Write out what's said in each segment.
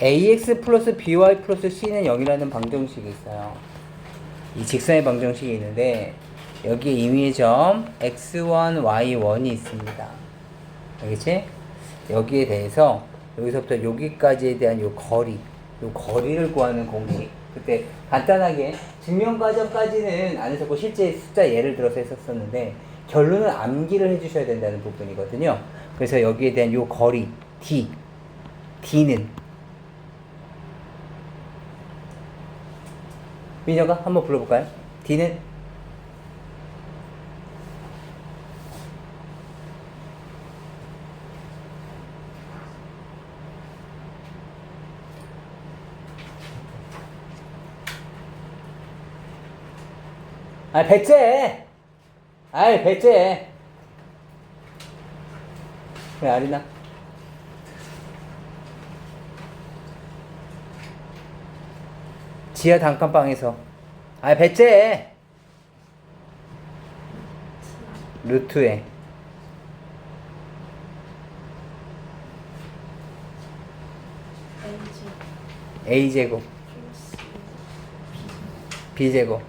ax 플러스 by 플러스 c는 0이라는 방정식이 있어요. 이 직선의 방정식이 있는데 여기에 임의의 점 x1, y1이 있습니다. 알겠지? 여기에 대해서 여기서부터 여기까지에 대한 요 거리를 구하는 공식. 그때 간단하게 증명 과정까지는 안 했었고 실제 숫자 예를 들어서 했었었는데 결론은 암기를 해주셔야 된다는 부분이거든요. 그래서 여기에 대한 요 거리 D는 민혁아 한번 불러볼까요? D는 배째! 배째! 왜 아리나? 지하 단칸방에서 배째! 루트에 A제곱 B제곱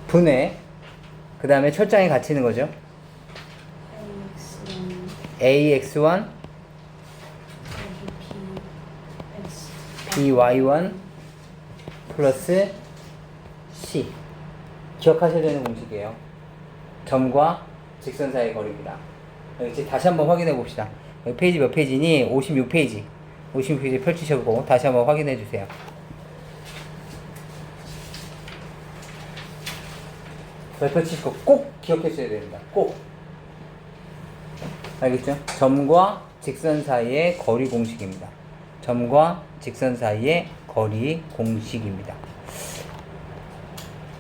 분해 그 다음에 철장에 갇히는 거죠. AX1 BY1 플러스 C 기억하셔야 되는 공식이에요. 점과 직선 사이의 거리입니다. 여기 다시 한번 확인해 봅시다. 여기 페이지 몇 페이지니? 56페이지 56페이지 펼치셔보고 다시 한번 확인해 주세요. 펼치시고 꼭 기억하셔야 됩니다. 꼭 알겠죠? 점과 직선 사이의 거리 공식입니다. 점과 직선 사이의 거리 공식입니다.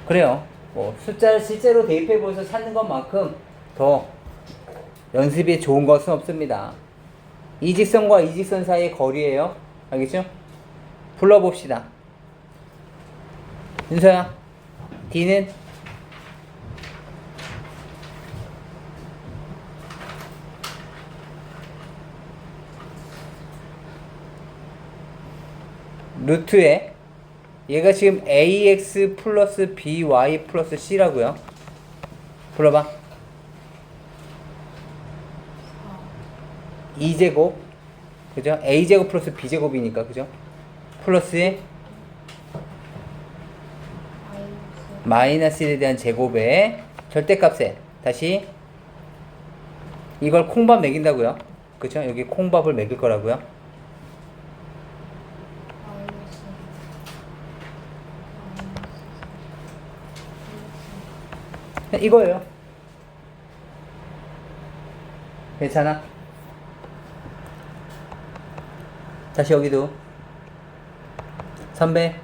그래요. 뭐 숫자를 실제로 대입해 보셔서 찾는 것만큼 더 연습이 좋은 것은 없습니다. 이 직선과 이 직선 사이의 거리예요. 알겠죠? 불러봅시다. 윤서야, D는 루트에 얘가 지금 ax 플러스 by 플러스 c라고요. 불러봐. 2제곱 그죠? a제곱 플러스 b제곱이니까 그죠? 플러스에 마이너스 1에 대한 제곱에 절대값에 다시 이걸 콩밥 매긴다고요. 그죠? 여기 콩밥을 매길 거라고요. 이거예요. 괜찮아? 다시 여기도 선배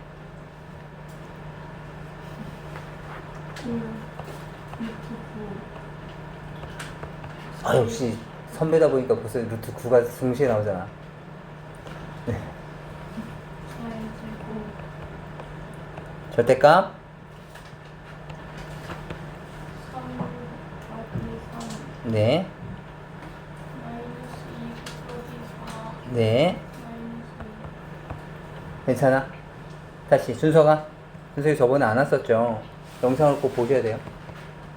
역시 선배다 보니까 벌써 루트 9가 동시에 나오잖아. 네. 절대값 네. 네. 괜찮아? 다시 준서가 저번에 안 왔었죠. 영상을 꼭 보셔야 돼요.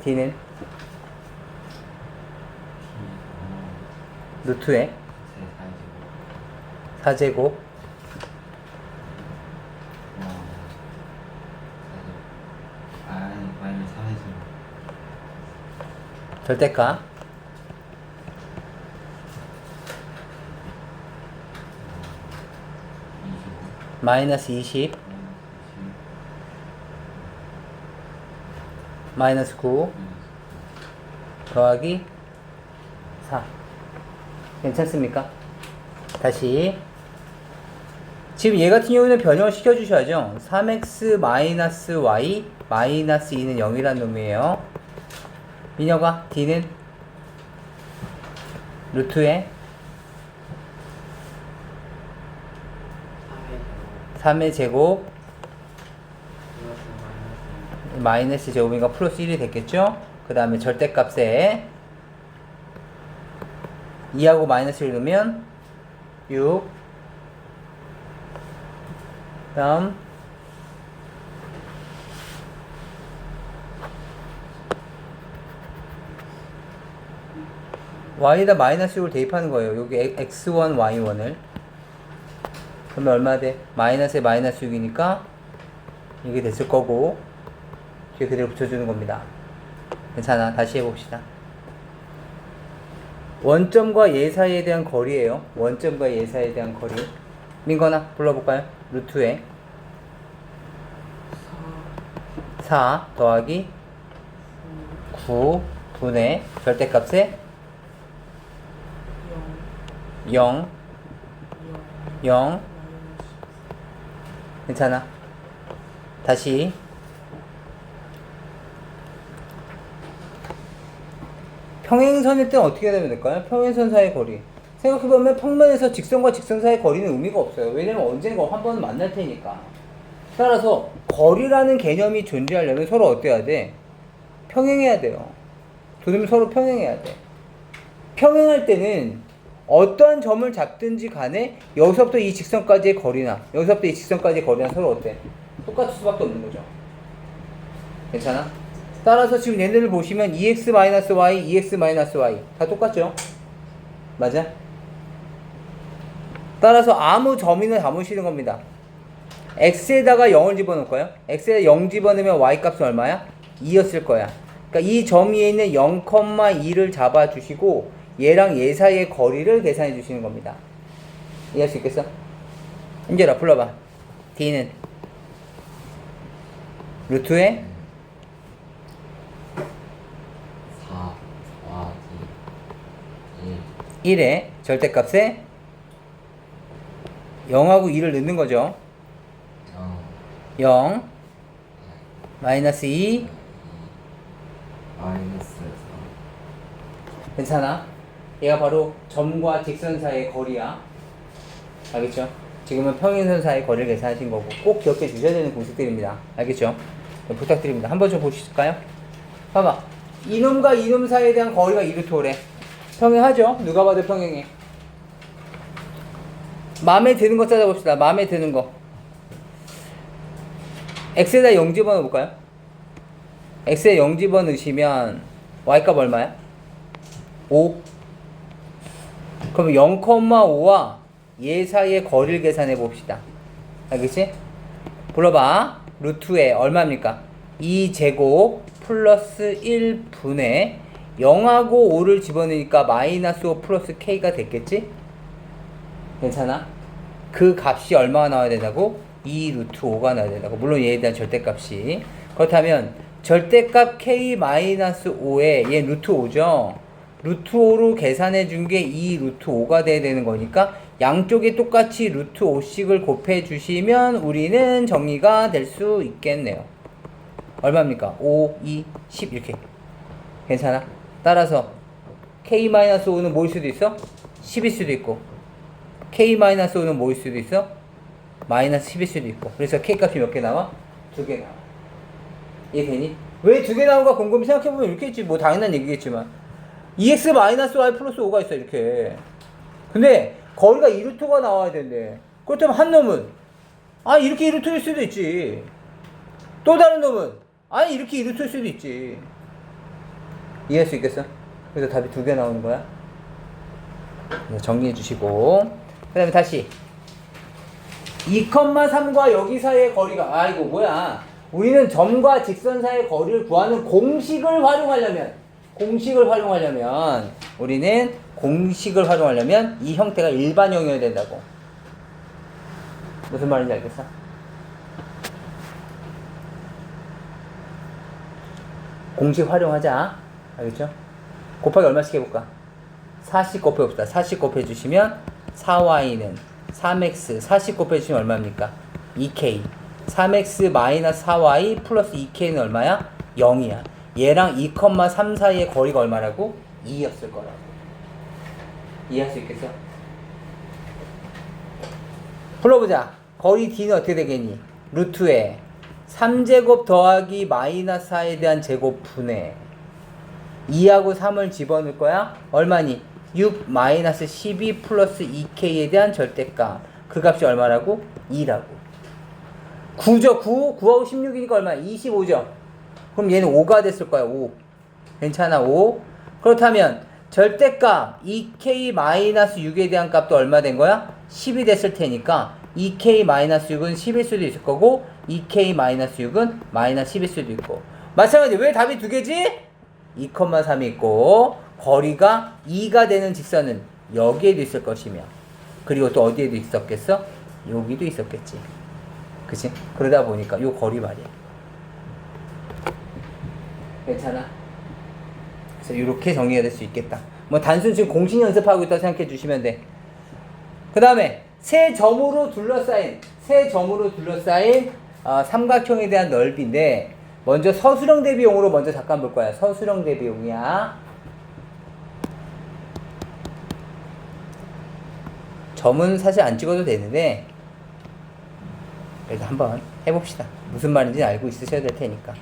D는 루트에 4제곱 절대값 마이너스 20 마이너스 9 더하기 4 괜찮습니까? 다시 지금 얘 같은 경우는 변형을 시켜주셔야죠. 3x 마이너스 y 마이너스 2는 0이란 놈이에요. 민혁아 D는 루트에 3의 제곱 마이너스 제곱이니까 플러스 1이 됐겠죠? 그 다음에 절대값에 2하고 마이너스를 넣으면 6 다음 y에다 마이너스 6을 대입하는 거예요. 여기 x1, y1을. 그러면 얼마 돼? 마이너스에 마이너스 6이니까 이게 됐을 거고 뒤에 그대로 붙여주는 겁니다. 괜찮아. 다시 해봅시다. 원점과 얘 사이에 대한 거리예요. 원점과 얘 사이에 대한 거리. 민건아 불러볼까요? 루트에 4 더하기 9 분의 절대값에 0 0 괜찮아. 다시 평행선일 때는 어떻게 되면 될까요? 평행선 사이의 거리. 생각해보면 평면에서 직선과 직선 사이의 거리는 의미가 없어요. 왜냐면 언젠가 한 번은 만날 테니까. 따라서 거리라는 개념이 존재하려면 서로 어때야 돼? 평행해야 돼요. 두 점이 서로 평행해야 돼. 평행할 때는 어떠한 점을 잡든지 간에 여기서부터 이 직선까지의 거리나 여기서부터 이 직선까지의 거리나 서로 어때? 똑같을 수밖에 없는 거죠. 괜찮아? 따라서 지금 얘네를 보시면 2x-y, 2x-y 다 똑같죠? 맞아? 따라서 아무 점이나 잡으시는 겁니다. x에다가 0을 집어넣을까요? x에다 0 집어넣으면 y 값은 얼마야? 2였을 거야. 그러니까 이 점 위에 있는 0,2를 잡아주시고 얘랑 얘 사이의 거리를 계산해 주시는 겁니다. 이해할 수 있겠어? 인재라 불러봐. d는 루트에 1에 절대값에 0하고 2를 넣는 거죠. 0 마이너스 2 마이너스 4. 괜찮아? 얘가 바로 점과 직선 사이의 거리야. 알겠죠? 지금은 평행선 사이의 거리를 계산하신 거고 꼭 기억해 주셔야 되는 공식들입니다. 알겠죠? 부탁드립니다. 한번 좀 보실까요? 봐봐. 이놈과 이놈 사이에 대한 거리가 2루트오래. 평행하죠? 누가 봐도 평행해. 마음에 드는 거 찾아봅시다. 마음에 드는 거. x에다 0 집어넣어볼까요? x에 0 집어넣으시면 y값 얼마야? 5. 그럼 0,5와 얘 사이의 거리를 계산해 봅시다. 알겠지? 불러봐. 루트에 얼마입니까? 2제곱 플러스 1분의 0하고 5를 집어넣으니까 마이너스 5 플러스 k가 됐겠지? 괜찮아? 그 값이 얼마가 나와야 된다고? 2 루트 5가 나와야 된다고. 물론 얘에 대한 절대값이. 그렇다면 절대값 k 마이너스 5에 얘 루트 5죠? 루트 5로 계산해 준 게 2 루트 5가 돼야 되는 거니까 양쪽에 똑같이 루트 5씩을 곱해 주시면 우리는 정리가 될 수 있겠네요. 얼마입니까? 5, 2, 10 이렇게. 괜찮아? 따라서 k-5는 뭐일 수도 있어? 10일 수도 있고 k-5는 뭐일 수도 있어? 마이너스 10일 수도 있고. 그래서 k값이 몇 개 나와? 2개 나와. 이해되니? 왜 2개 나온가 곰곰이 생각해보면 이렇게 있지. 뭐 당연한 얘기겠지만 2x-y 플러스 5가 있어 이렇게. 근데 거리가 2루트가 나와야 된대. 그렇다면 한 놈은 이렇게 2루트일 수도 있지. 또 다른 놈은 이렇게 2루트일 수도 있지. 이해할 수 있겠어? 그래서 답이 2개 나오는 거야. 정리해 주시고 그 다음에 다시 2,3과 여기 사이의 거리가 이거 뭐야. 우리는 점과 직선 사이의 거리를 구하는 공식을 활용하려면 이 형태가 일반형이어야 된다고. 무슨 말인지 알겠어? 공식 활용하자. 알겠죠? 곱하기 얼마씩 해볼까? 4씩 곱해봅시다. 4씩 곱해주시면 4y는 3x 4씩 곱해주시면 얼마입니까? 2k 3x 마이너스 4y 플러스 2k는 얼마야? 0이야. 얘랑 2,3 사이의 거리가 얼마라고? 2였을 거라고. 이해할 수 있겠어? 불러보자. 거리 d는 어떻게 되겠니? 루트에 3제곱 더하기 마이너스 4에 대한 제곱 분의 2하고 3을 집어넣을 거야? 얼마니? 6 마이너스 12 플러스 2k에 대한 절대값. 그 값이 얼마라고? 2라고. 9죠. 9하고 16이니까 얼마야? 25죠. 그럼 얘는 5가 됐을 거야. 5. 괜찮아. 5. 그렇다면 절대값 2k 마이너스 6에 대한 값도 얼마 된 거야? 10이 됐을 테니까 2k 마이너스 6은 10일 수도 있을 거고 2k 마이너스 6은 마이너스 10일 수도 있고. 마찬가지. 왜 답이 두 개지? 2,3이 있고 거리가 2가 되는 직선은 여기에도 있을 것이며 그리고 또 어디에도 있었겠어? 여기도 있었겠지. 그치? 그러다 보니까 요 거리 말이야. 괜찮아? 그래서 이렇게 정리가 될 수 있겠다. 뭐 단순 지금 공식 연습하고 있다고 생각해 주시면 돼. 그 다음에 세 점으로 둘러싸인 삼각형에 대한 넓이인데 먼저 서술형 대비용으로 먼저 잠깐 볼 거야. 서술형 대비용이야. 점은 사실 안 찍어도 되는데 그래도 한번 해봅시다. 무슨 말인지 알고 있으셔야 될 테니까.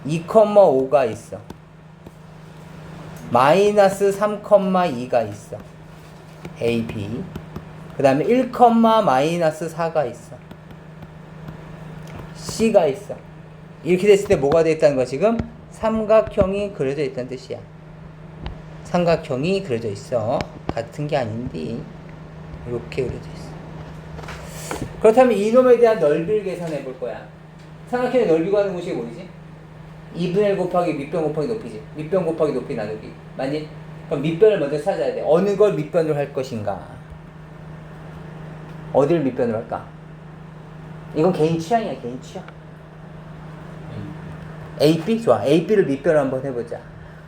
2,5가 있어. 마이너스 3,2가 있어. A, B. 그 다음에 1, 마이너스 4가 있어. C가 있어. 이렇게 됐을 때 뭐가 되어 있다는 거야 지금? 삼각형이 그려져 있다는 뜻이야. 삼각형이 그려져 있어. 같은 게 아닌데 이렇게 그려져 있어. 그렇다면 이놈에 대한 넓이를 계산해 볼 거야. 삼각형의 넓이 구하는 공식이 뭐지? 2분의 1 곱하기 밑변 곱하기 높이지. 밑변 곱하기 높이 나누기. 맞니? 그럼 밑변을 먼저 찾아야 돼. 어느 걸 밑변으로 할 것인가? 어디를 밑변으로 할까? 이건 개인 취향이야, 개인 취향. A, B? 좋아. A, B를 밑변을 한번 해보자.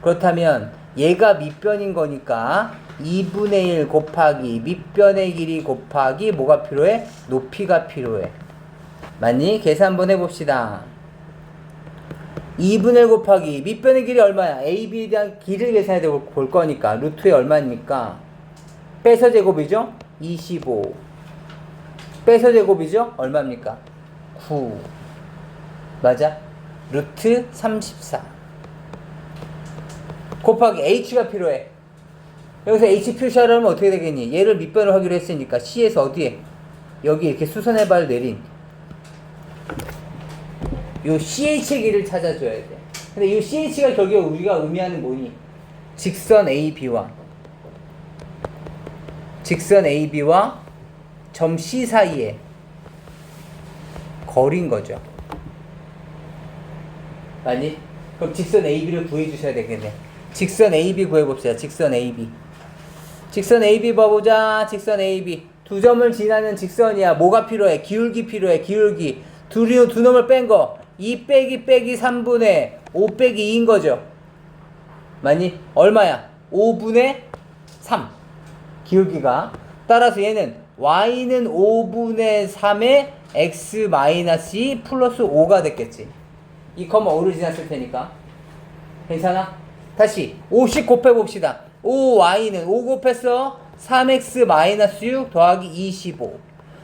그렇다면 얘가 밑변인 거니까 2분의 1 곱하기 밑변의 길이 곱하기 뭐가 필요해? 높이가 필요해. 맞니? 계산 한번 해봅시다. 2분의 1 곱하기 밑변의 길이 얼마야? AB에 대한 길을 계산해 볼 거니까 루트에 얼마입니까? 빼서 제곱이죠? 25. 빼서 제곱이죠? 얼마입니까? 9. 맞아? 루트 34 곱하기 H가 필요해. 여기서 H 표시하려면 어떻게 되겠니? 얘를 밑변을 하기로 했으니까 C에서 어디에? 여기 이렇게 수선의 발 내린 요 CH의 길을 찾아줘야 돼. 근데 이 CH가 결국 우리가 의미하는 뭐니? 직선 AB와 점 C 사이에 거리인 거죠. 아니? 그럼 직선 AB를 구해주셔야 되겠네. 직선 AB 구해봅시다. 직선 AB 봐보자. 직선 AB 두 점을 지나는 직선이야. 뭐가 필요해? 기울기 필요해. 기울기 두 놈을 뺀 거 2 빼기 3분의 5 빼기 2인 거죠. 맞니? 얼마야? 5분의 3 기울기가. 따라서 얘는 y는 5분의 3의 x-2 플러스 5가 됐겠지. 2,5를 지났을 테니까. 괜찮아? 다시 5씩 곱해봅시다. 5y는 5 곱했어. 3x-6 더하기 25.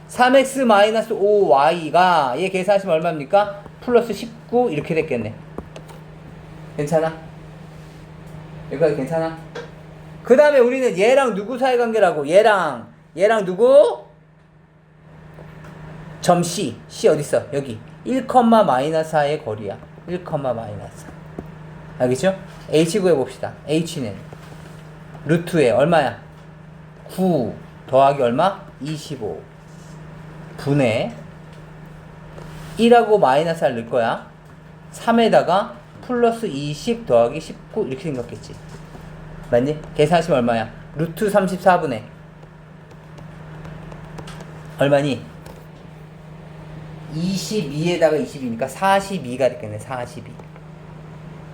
3x-5y가 얘 계산하시면 얼마입니까? 플러스 19 이렇게 됐겠네. 괜찮아? 여기까지 괜찮아? 그 다음에 우리는 얘랑 누구 사이관계라고? 얘랑 누구? 점 C 어딨어? 여기 1,-4의 거리야. 1,-4 알겠죠? H 구해봅시다. H는 루트에 얼마야? 9 더하기 얼마? 25 분의 1하고 마이너스 R 넣을 거야. 3에다가 플러스 20 더하기 19 이렇게 생겼겠지. 맞니? 계산하시면 얼마야? 루트 34분의 얼마니? 22에다가 22니까 42가 됐겠네. 42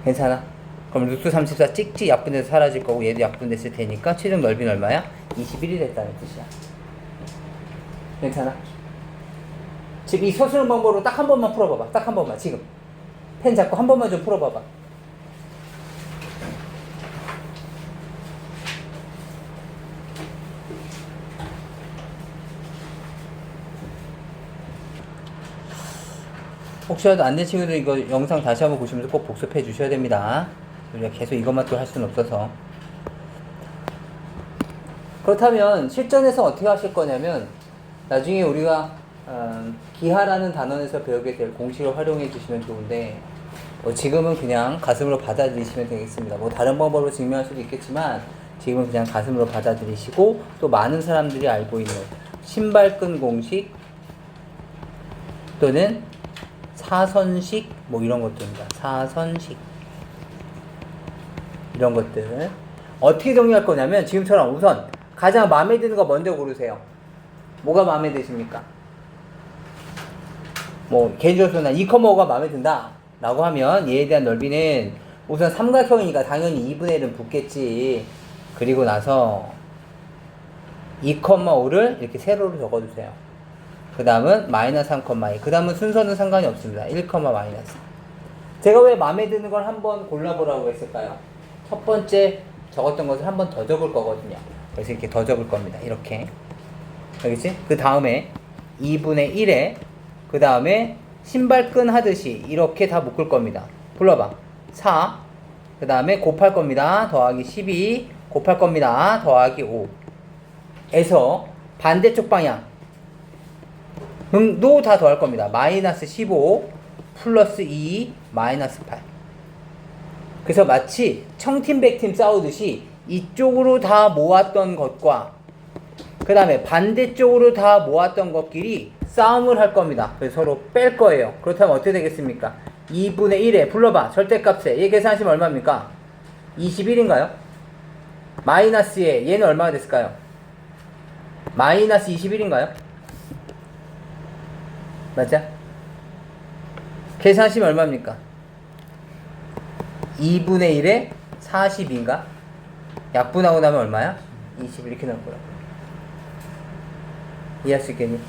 괜찮아? 그럼 루트 34 찍찍 약분돼서 사라질 거고 얘도 약분됐을 테니까 최종 넓이는 얼마야? 21이 됐다는 뜻이야. 괜찮아? 지금 이 서술형 방법으로 딱 한 번만 풀어봐봐. 딱 한 번만. 지금 펜 잡고 한 번만 좀 풀어봐봐. 혹시라도 안 된 친구들 이거 영상 다시 한번 보시면서 꼭 복습해 주셔야 됩니다. 우리가 계속 이것만 또 할 수는 없어서. 그렇다면 실전에서 어떻게 하실 거냐면 나중에 우리가 기하라는 단원에서 배우게 될 공식을 활용해 주시면 좋은데 지금은 그냥 가슴으로 받아들이시면 되겠습니다. 뭐 다른 방법으로 증명할 수도 있겠지만 지금은 그냥 가슴으로 받아들이시고 또 많은 사람들이 알고 있는 신발끈 공식 또는 사선식 뭐 이런 것들입니다. 사선식 이런 것들 어떻게 정리할 거냐면 지금처럼 우선 가장 마음에 드는 거 먼저 고르세요. 뭐가 마음에 드십니까? 뭐 개인적으로 난 2,5가 마음에 든다 라고 하면 얘에 대한 넓이는 우선 삼각형이니까 당연히 2분의 1은 붙겠지. 그리고 나서 2,5를 이렇게 세로로 적어주세요. 그 다음은 마이너스 3,2. 그 다음은 순서는 상관이 없습니다. 1, 마이너스. 제가 왜 마음에 드는 걸 한번 골라보라고 했을까요? 첫 번째 적었던 것을 한 번 더 적을 거거든요. 그래서 이렇게 더 적을 겁니다. 이렇게. 알겠지? 그 다음에 2분의 1에 그 다음에 신발끈 하듯이 이렇게 다 묶을 겁니다. 불러봐. 4. 그 다음에 곱할 겁니다. 더하기 12. 곱할 겁니다. 더하기 5. 에서 반대쪽 방향. 도 다 더할 겁니다. 마이너스 15 플러스 2 마이너스 8. 그래서 마치 청팀 백팀 싸우듯이 이쪽으로 다 모았던 것과 그 다음에 반대쪽으로 다 모았던 것끼리 싸움을 할 겁니다. 그래서 서로 뺄 거예요. 그렇다면 어떻게 되겠습니까? 2분의 1에 불러봐. 절대값에 얘 계산하시면 얼마입니까? 21인가요? 마이너스에 얘는 얼마가 됐을까요? 마이너스 21인가요? 맞아? 계산하시면 얼마입니까? 2분의 1에 40인가? 약분하고 나면 얼마야? 20 이렇게 나올 거라고. 이해할 수 있겠니?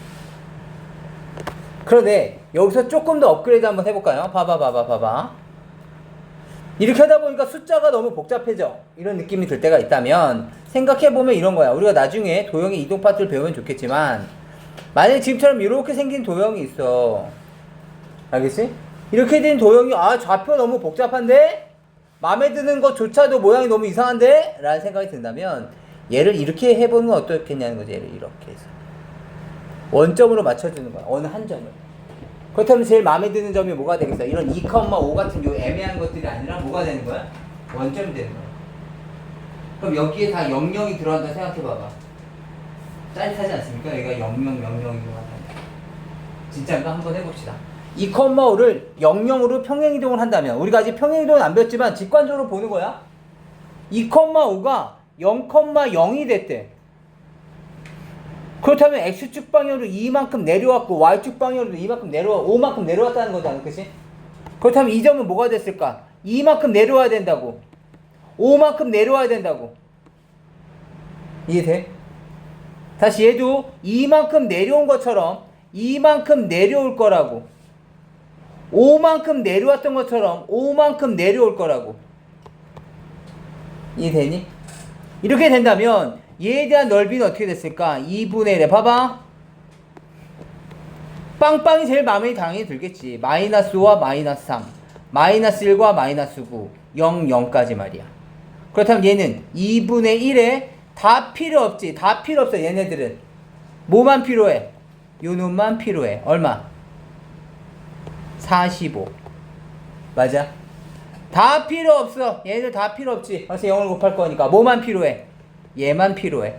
그런데 여기서 조금 더 업그레이드 한번 해볼까요? 봐봐. 이렇게 하다 보니까 숫자가 너무 복잡해져. 이런 느낌이 들 때가 있다면 생각해보면 이런 거야. 우리가 나중에 도형의 이동 파트를 배우면 좋겠지만 만약에 지금처럼 이렇게 생긴 도형이 있어. 알겠지? 이렇게 된 도형이 좌표 너무 복잡한데? 마음에 드는 것조차도 모양이 너무 이상한데? 라는 생각이 든다면 얘를 이렇게 해보는 건 어떻겠냐는 거지. 얘를 이렇게 해서 원점으로 맞춰주는 거야. 어느 한 점을. 그렇다면 제일 마음에 드는 점이 뭐가 되겠어? 이런 2,5 같은 요 애매한 것들이 아니라 뭐가 되는 거야? 원점이 되는 거야. 그럼 여기에 다 00이 들어간다 생각해봐봐. 짜릿하지 않습니까? 여기가 0000이구나. 진짜인가? 한번 해봅시다. 2,5를 00으로 평행이동을 한다면 우리가 아직 평행이동은 안 배웠지만 직관적으로 보는 거야. 2,5가 0,0이 됐대. 그렇다면 X축 방향으로 2만큼 내려왔고 Y축 방향으로도 5만큼 내려왔다는 거잖아. 그치? 그렇다면 이 점은 뭐가 됐을까? 2만큼 내려와야 된다고. 5만큼 내려와야 된다고. 이해돼? 다시 얘도 2만큼 내려온 것처럼 2만큼 내려올 거라고. 5만큼 내려왔던 것처럼 5만큼 내려올 거라고. 이해되니? 이렇게 된다면 얘에 대한 넓이는 어떻게 됐을까? 2분의 1에 봐봐. 빵빵이 제일 마음에 당연히 들겠지. 마이너스 5와 마이너스 3 마이너스 1과 마이너스 9 0, 0까지 말이야. 그렇다면 얘는 2분의 1에 다 필요 없지. 다 필요 없어. 얘네들은 뭐만 필요해? 요 놈만 필요해. 얼마? 45. 맞아? 다 필요 없어. 얘들 다 필요 없지. 그래서 0을 곱할 거니까 뭐만 필요해? 얘만 필요해.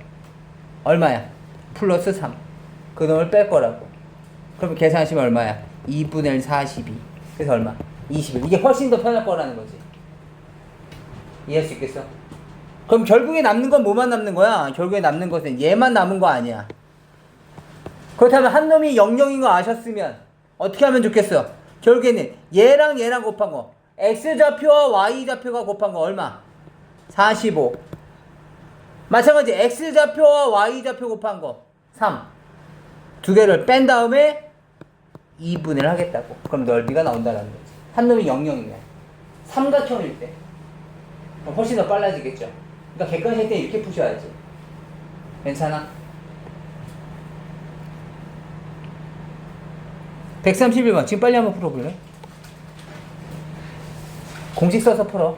얼마야? 플러스 3. 그 놈을 뺄 거라고. 그러면 계산하시면 얼마야? 2분의 1 42. 그래서 얼마? 21. 이게 훨씬 더 편할 거라는 거지. 이해할 수 있겠어? 그럼 결국에 남는 건 뭐만 남는 거야? 결국에 남는 것은 얘만 남은 거 아니야. 그렇다면 한 놈이 00인 거 아셨으면 어떻게 하면 좋겠어? 결국에는 얘랑 얘랑 곱한 거, X좌표와 Y좌표가 곱한 거 얼마? 45. 마찬가지 X좌표와 Y좌표 곱한 거 3. 두 개를 뺀 다음에 2분의 1 하겠다고. 그럼 넓이가 나온다는 거지. 한 놈이 00이면 삼각형일 때 그럼 훨씬 더 빨라지겠죠. 그러니까 객관식 때 이렇게 푸셔야지. 괜찮아? 131번 지금 빨리 한번 풀어볼래? 공식 써서 풀어.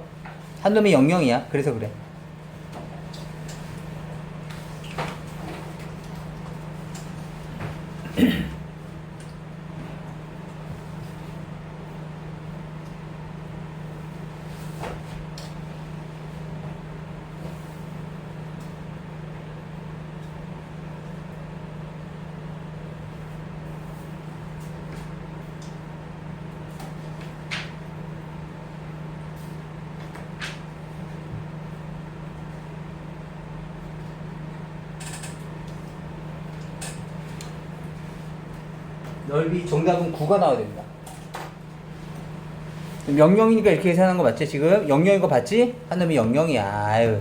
한 놈이 00이야. 그래서 그래. 넓이 정답은 9가 나와야 됩니다. 00이니까 이렇게 계산한 거 맞지? 지금 00인 거 봤지? 한 놈이 00이야. 아유,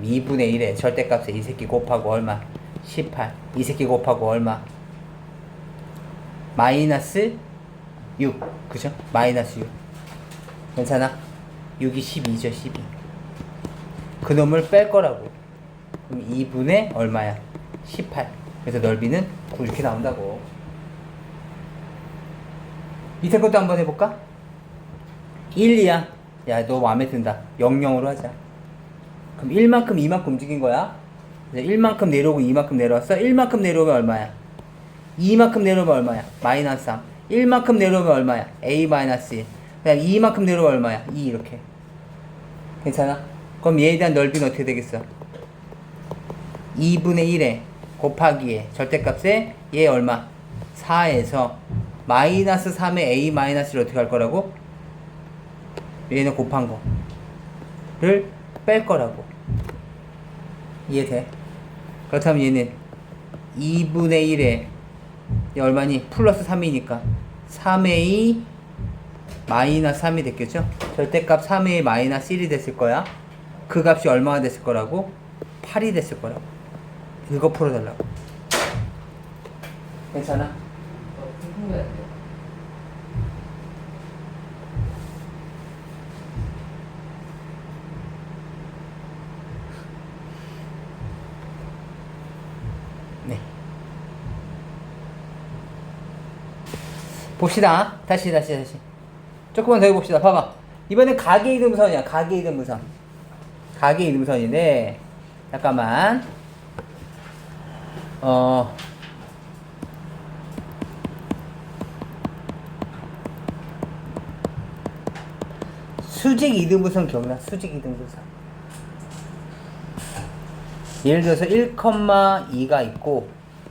2분의 1에 절대값에 이 새끼 곱하고 얼마? 18. 이 새끼 곱하고 얼마? 마이너스 6. 그죠? 마이너스 6. 괜찮아? 6이 12죠, 12. 그 놈을 뺄 거라고. 그럼 2분의 얼마야? 18. 그래서 넓이는 9 이렇게 나온다고. 밑에 것도 한번 해볼까? 1, 2야. 야, 너 마음에 든다. 0, 0으로 하자. 그럼 1만큼 2만큼 움직인 거야. 1만큼 내려오고 2만큼 내려왔어. 1만큼 내려오면 얼마야? 2만큼 내려오면 얼마야? 마이너스 3. 1만큼 내려오면 얼마야? A 마이너스 1. 그다음 2만큼 내려오면 얼마야? 2 이렇게. 괜찮아? 그럼 얘에 대한 넓이는 어떻게 되겠어? 2분의 1에 곱하기에 절대값에 얘 얼마? 4에서 마이너스 3의 A 마이너스를 어떻게 할 거라고? 얘는 곱한 거를 뺄 거라고. 이해돼? 그렇다면 얘는 2분의 1에 얘 얼마니? 플러스 3이니까 3A 마이너스 3이 됐겠죠? 절대값 3A 마이너스 1이 됐을 거야. 그 값이 얼마가 됐을 거라고? 8이 됐을 거라고. 이거 풀어달라고. 괜찮아? 네. 봅시다. 다시. 조금만 더 해봅시다. 봐봐. 이번엔 가계 이등분선이야. 가계 이등분선. 가계 이등분선인데, 잠깐만. 수직 이등분선 기억나? 수직 이등분선. 예를 들어서 1,2가 있고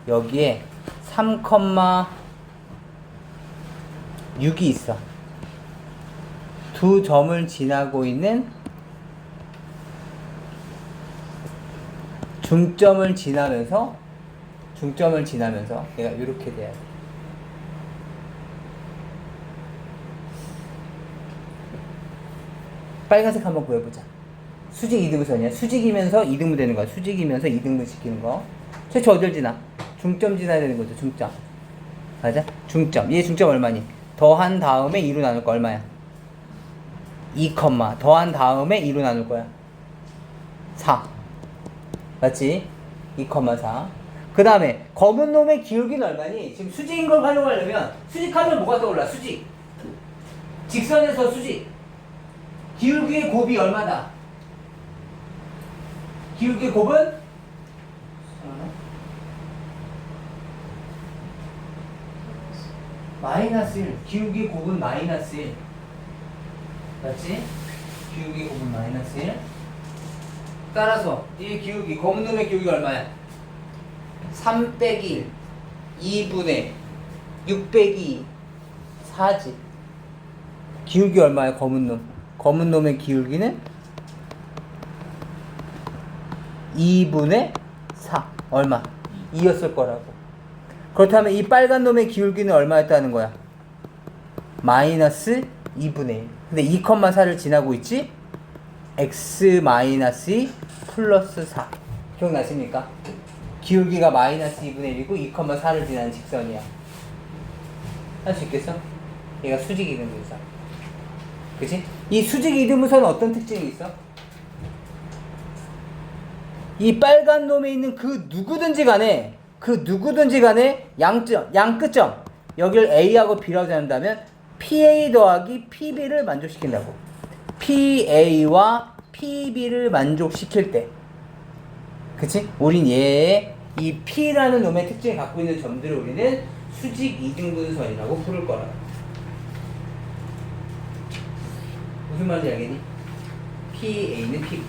여기에 3,6이 있어. 두 점을 지나고 있는 중점을 지나면서 얘가 이렇게 돼야 돼. 빨간색 한번 보여보자. 수직 이등분선이야. 수직이면서 이등분 되는 거야. 수직이면서 이등분 시키는 거. 최초 어딜 지나? 중점 지나야 되는 거죠. 중점. 맞아? 중점. 얘 중점 얼마니? 더한 다음에 2로 나눌 거 얼마야? 2, 더한 다음에 2로 나눌 거야. 4. 맞지? 2,4. 그 다음에 검은 놈의 기울기는 얼마니? 지금 수직인 걸 활용하려면 수직하면 뭐가 떠올라? 수직. 직선에서 수직. 기울기의 곱이 얼마다? 기울기의 곱은? 마이너스 1. 기울기의 곱은 마이너스 1. 맞지? 기울기의 곱은 마이너스 1. 따라서 이 기울기, 검은 놈의 기울기 얼마야? 3 빼기 1. 2분의 6 빼기 4지. 기울기 얼마야? 검은 놈. 검은 놈의 기울기는 2분의 4. 얼마? 2였을 거라고. 그렇다면 이 빨간 놈의 기울기는 얼마였다는 거야? 마이너스 2분의 1. 근데 2,4를 지나고 있지? x 마이너스 2 플러스 4. 기억나십니까? 기울기가 마이너스 2분의 1이고 2,4를 지나는 직선이야. 할 수 있겠어? 얘가 수직 이등분선. 그치? 이 수직 이등분선은 어떤 특징이 있어? 이 빨간 놈에 있는 그 누구든지 간에 양끝점 여기를 A하고 B라고 한다면 PA 더하기 PB를 만족시킨다고. PA와 PB를 만족시킬 때, 그치? 우린 얘의 이 P라는 놈의 특징을 갖고 있는 점들을 우리는 수직 이등분선이라고 부를 거라. 무슨 말인지 알겠니? PA는 PB.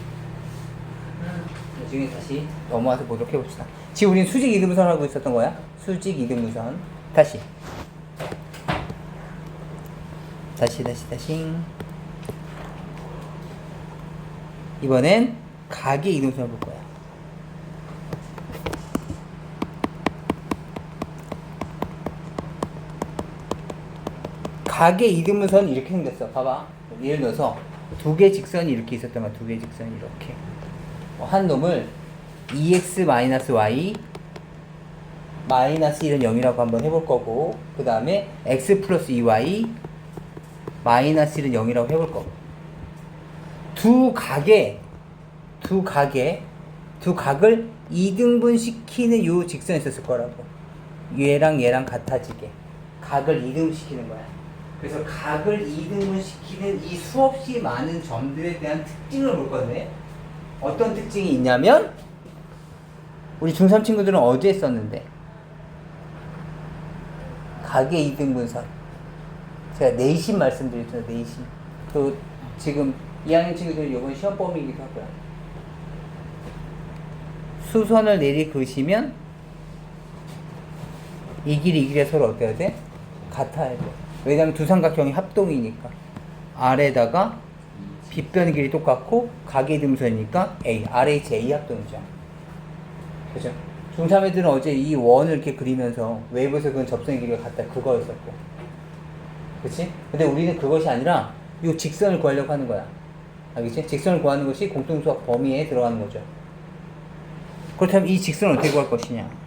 나중에 다시 넘어와서 보도록 해봅시다. 지금 우린 수직 이등분선을 하고 있었던 거야. 수직 이등분선. 다시. 이번엔 가계 이등분선을 볼 거야. 각의 이등분선은 이렇게 생겼어. 봐봐. 예를 들어서 두 개 직선이 이렇게 있었던 거야. 두 개 직선이 이렇게. 한 놈을 EX-Y 마이너스 1은 0이라고 한번 해볼 거고, 그 다음에 X 플러스 2Y 마이너스 1은 0이라고 해볼 거고. 두 각을 이등분 시키는 요 직선이 있었을 거라고. 얘랑 얘랑 같아지게. 각을 이등분 시키는 거야. 그래서 각을 이등분 시키는 이 수없이 많은 점들에 대한 특징을 볼 건데, 어떤 특징이 있냐면, 우리 중3 친구들은 어제 썼는데, 각의 이등분선. 제가 내심 말씀드렸잖아요, 내심. 또 지금 2학년 친구들은 이번 시험 범위이기도 하고요. 수선을 내리 그으시면 이 길에 서로 어때야 돼? 같아야 돼. 왜냐면 두 삼각형이 합동이니까. 아래다가 빗변 길이 똑같고 각의 이등분선이니까 A, RH A 합동이죠. 그죠? 중3 애들은 어제 이 원을 이렇게 그리면서 웨이브에서 그은 접선의 길이가 같다 그거였었고, 그치? 근데 우리는 그것이 아니라 이 직선을 구하려고 하는 거야. 알겠지? 직선을 구하는 것이 공통수학 범위에 들어가는 거죠. 그렇다면 이 직선을 어떻게 구할 것이냐?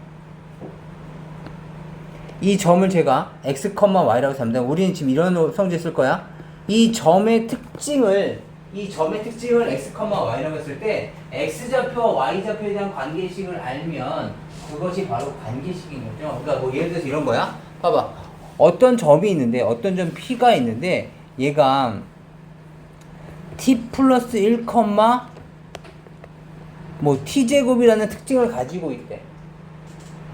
이 점을 제가 x, y라고 잡는다면 우리는 지금 이런 성질 쓸 거야. 이 점의 특징을 x, y라고 했을 때 x좌표와 y좌표에 대한 관계식을 알면 그것이 바로 관계식인 거죠. 그러니까 뭐 예를 들어서 이런 거야. 봐봐. 어떤 점이 있는데, 어떤 점 P가 있는데 얘가 t 플러스 1, 뭐 t제곱이라는 특징을 가지고 있대.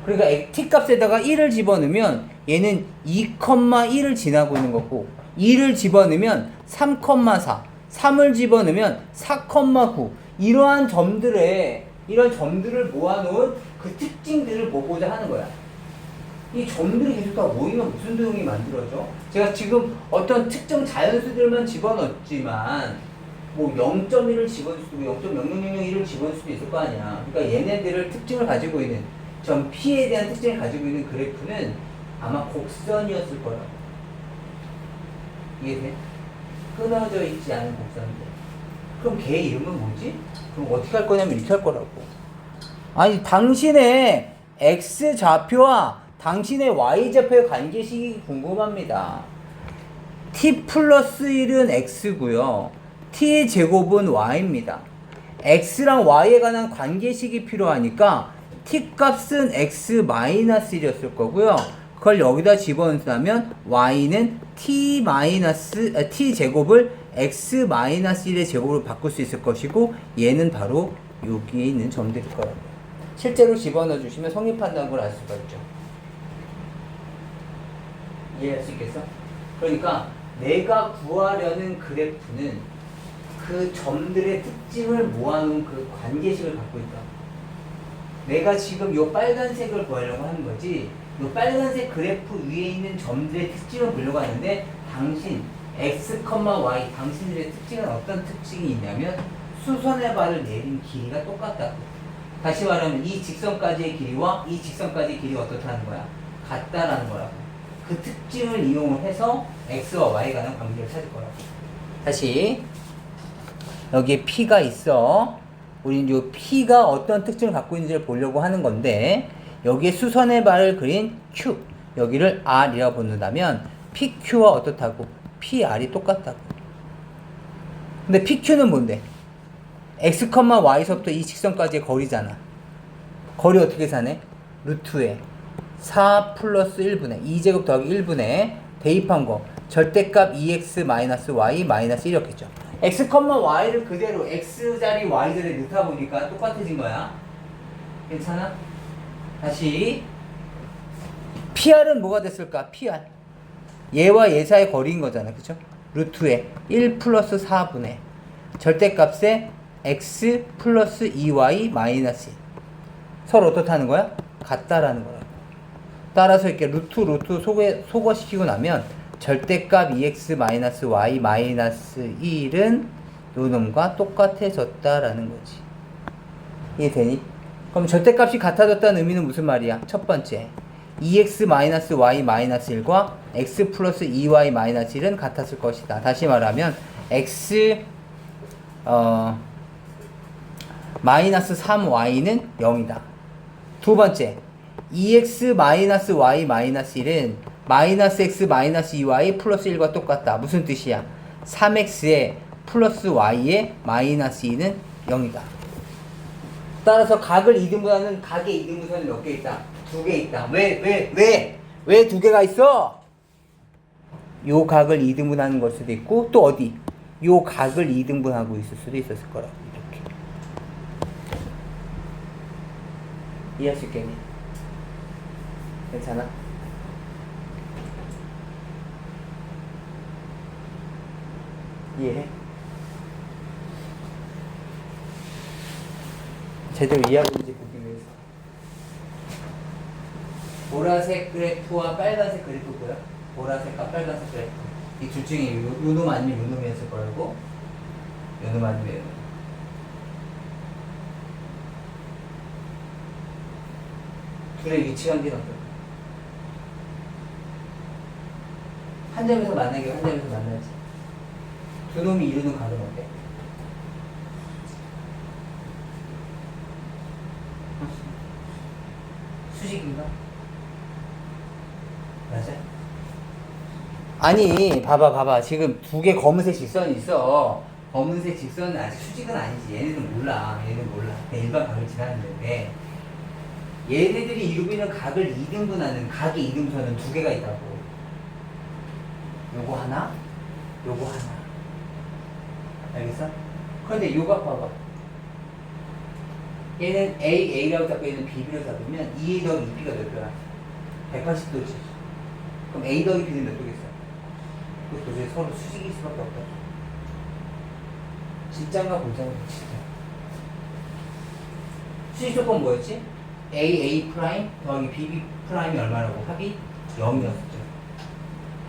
그러니까 t 값에다가 1을 집어넣으면 얘는 2,1을 지나고 있는 거고, 2를 집어넣으면 3,4, 3을 집어넣으면 4,9. 이런 점들을 모아놓은 그 특징들을 보고자 하는 거야. 이 점들이 계속 다 모이면 무슨 도형이 만들어져? 제가 지금 어떤 특정 자연수들만 집어넣었지만 뭐 0.1을 집어넣을 수도 있고 0.0001을 집어넣을 수도 있을 거 아니야. 그러니까 얘네들을 특징을 가지고 있는 점 P에 대한 특징을 가지고 있는 그래프는 아마 곡선이었을 거야. 이해돼? 끊어져 있지 않은 곡선들. 그럼 걔 이름은 뭐지? 그럼 어떻게 할 거냐면 이렇게 할 거라고. 아니, 당신의 X좌표와 당신의 Y좌표의 관계식이 궁금합니다. t 플러스 1은 x고요. t의 제곱은 y입니다. x랑 y에 관한 관계식이 필요하니까 t 값은 x 마이너스 1이었을 거고요. 그걸 여기다 집어넣으면 y는 t 제곱을 x 마이너스 1의 제곱으로 바꿀 수 있을 것이고, 얘는 바로 여기에 있는 점들일 거라고. 실제로 집어넣어 주시면 성립한다는 걸 알 수가 있죠. 이해할 수 있겠어? 그러니까 내가 구하려는 그래프는 그 점들의 특징을 모아놓은 그 관계식을 갖고 있다. 내가 지금 요 빨간색을 구하려고 하는 거지, 요 빨간색 그래프 위에 있는 점들의 특징을 보려고 하는데, 당신 x, y 당신들의 특징은 어떤 특징이 있냐면 수선의 발을 내린 길이가 똑같다고. 다시 말하면 이 직선까지의 길이와 이 직선까지의 길이가 어떻다는 거야? 같다라는 거라고. 그 특징을 이용을 해서 x와 y에 관한 관계를 찾을 거라고. 다시 여기에 P가 있어. 우리는 이 P가 어떤 특징을 갖고 있는지를 보려고 하는 건데, 여기에 수선의 발을 그린 Q, 여기를 R이라고 본다면 PQ와 어떻다고? PR이 똑같다고. 근데 PQ는 뭔데? x, y서부터 이 직선까지의 거리잖아. 거리 어떻게 사네? 루트에 4 플러스 1분의 2제곱 더하기 1분의 대입한 거 절대값 2x-y 마이너스 1이었겠죠. x, y를 그대로 x자리 y자리에 넣다 보니까 똑같아진 거야. 괜찮아? 다시 PR은 뭐가 됐을까? PR 얘와 얘 사이의 거리인 거잖아. 그쵸? 루트에 1 플러스 4분의 절대값에 x 플러스 2y 마이너스 1. 서로 어떻다는 거야? 같다라는 거라고. 따라서 이렇게 루트 소거시키고 나면 절대값 2x-y 마이너스 1은 요놈과 똑같아졌다라는 거지. 이해되니? 그럼 절대값이 같아졌다는 의미는 무슨 말이야? 첫 번째, 2x-y-1과 x 플러스 2y-1은 같았을 것이다. 다시 말하면 x 마이너스 3y는 0이다. 두 번째, 2x-y-1은 마이너스 x 마이너스 2y 플러스 1과 똑같다. 무슨 뜻이야? 3x에 플러스 y에 마이너스 2는 0이다. 따라서 각을 이등분하는 각의 이등분선이 몇 개 있다? 두 개 있다. 왜 두 개가 있어? 요 각을 이등분하는 걸 수도 있고 또 어디? 요 각을 이등분하고 있을 수도 있었을 거라고. 이렇게 이해할 수 있겠니? 괜찮아? 이해해? 제대로 이해하고 있는지 보기 위해서. 보라색 그래프와 빨간색 그래프 뭐야? 보라색과 빨간색 그래프. 이 둘 중에 요 놈 아니면 요 놈이었을 거라고? 요 놈 아니면 요 놈. 둘의 위치관계는 어떨까? 한 점에서 만나게 한 점에서 만나지. 두 놈이 이루는 각은 어때? 수직인가? 맞아? 아니 봐봐 지금 두 개 검은색 직선이 있어. 검은색 직선은 아직 수직은 아니지. 얘네는 몰라. 그냥 일반 각을 지나는데 얘네들이 이루고 있는 각을 이등분하는 각의 이등분선은 두 개가 있다고. 요거 하나, 요거 하나. 알겠어? 그런데 요각 봐봐. 얘는 A라고 잡고 얘는 BB로 잡으면 2A 더하기 2B가 몇 도야? 180도지. 그럼 A 더하기 B는 몇 도겠어? 그 도저히 서로 수직일 수밖에 없다. 진짜인가 공짜인가 진짜. 수직 조건 뭐였지? A 프라임 더하기 BB 프라임이 얼마라고? 합이 0이었죠.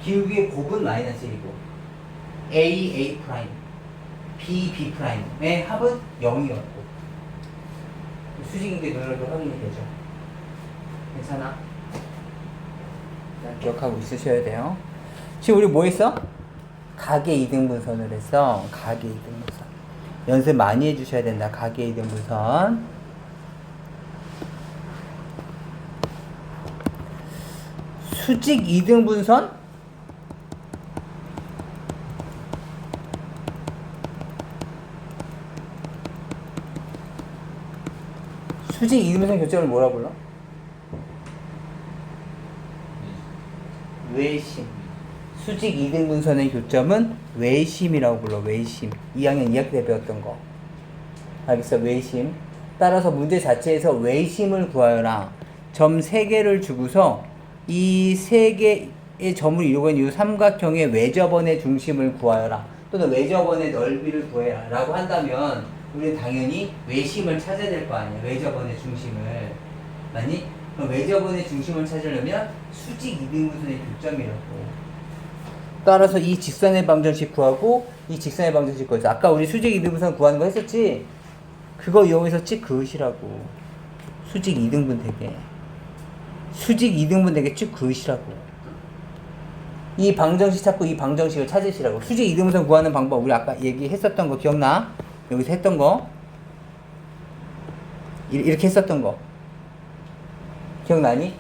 기울기의 곱은 마이너스 1이고 A 프라임 B 프라임의 합은 0이었고 수직인데 눈으로도 확인이 되죠. 괜찮아? 기억하고 있으셔야 돼요. 지금 우리 뭐 했어? 각의 이등분선을 했어. 각의 이등분선. 연습 많이 해주셔야 된다. 각의 이등분선. 수직 이등분선? 수직 이등분선 교점을 뭐라 불러? 외심. 수직 이등분선의 교점은 외심이라고 불러. 외심. 2학년 2학기 때 배웠던 거. 알겠어? 외심. 따라서 문제 자체에서 외심을 구하여라. 점 3개를 주고서 이 3개의 점을 이루고 있는 이 삼각형의 외접원의 중심을 구하여라. 또는 외접원의 넓이를 구해라. 라고 한다면 우리는 당연히 외심을 찾아야 될 거 아니야. 외접원의 중심을. 맞니? 그럼 외접원의 중심을 찾으려면 수직 이등분선의 교점이라고. 따라서 이 직선의 방정식 구하고 이 직선의 방정식 구해서 아까 우리 수직 이등분선 구하는 거 했었지? 그거 이용해서 찍 그으시라고. 수직 이등분 되게. 수직 이등분 되게 쭉 그으시라고. 이 방정식 찾고 이 방정식을 찾으시라고. 수직 이등분선 구하는 방법 우리 아까 얘기했었던 거 기억나? 여기서 했던 거 이렇게 했었던 거 기억나니?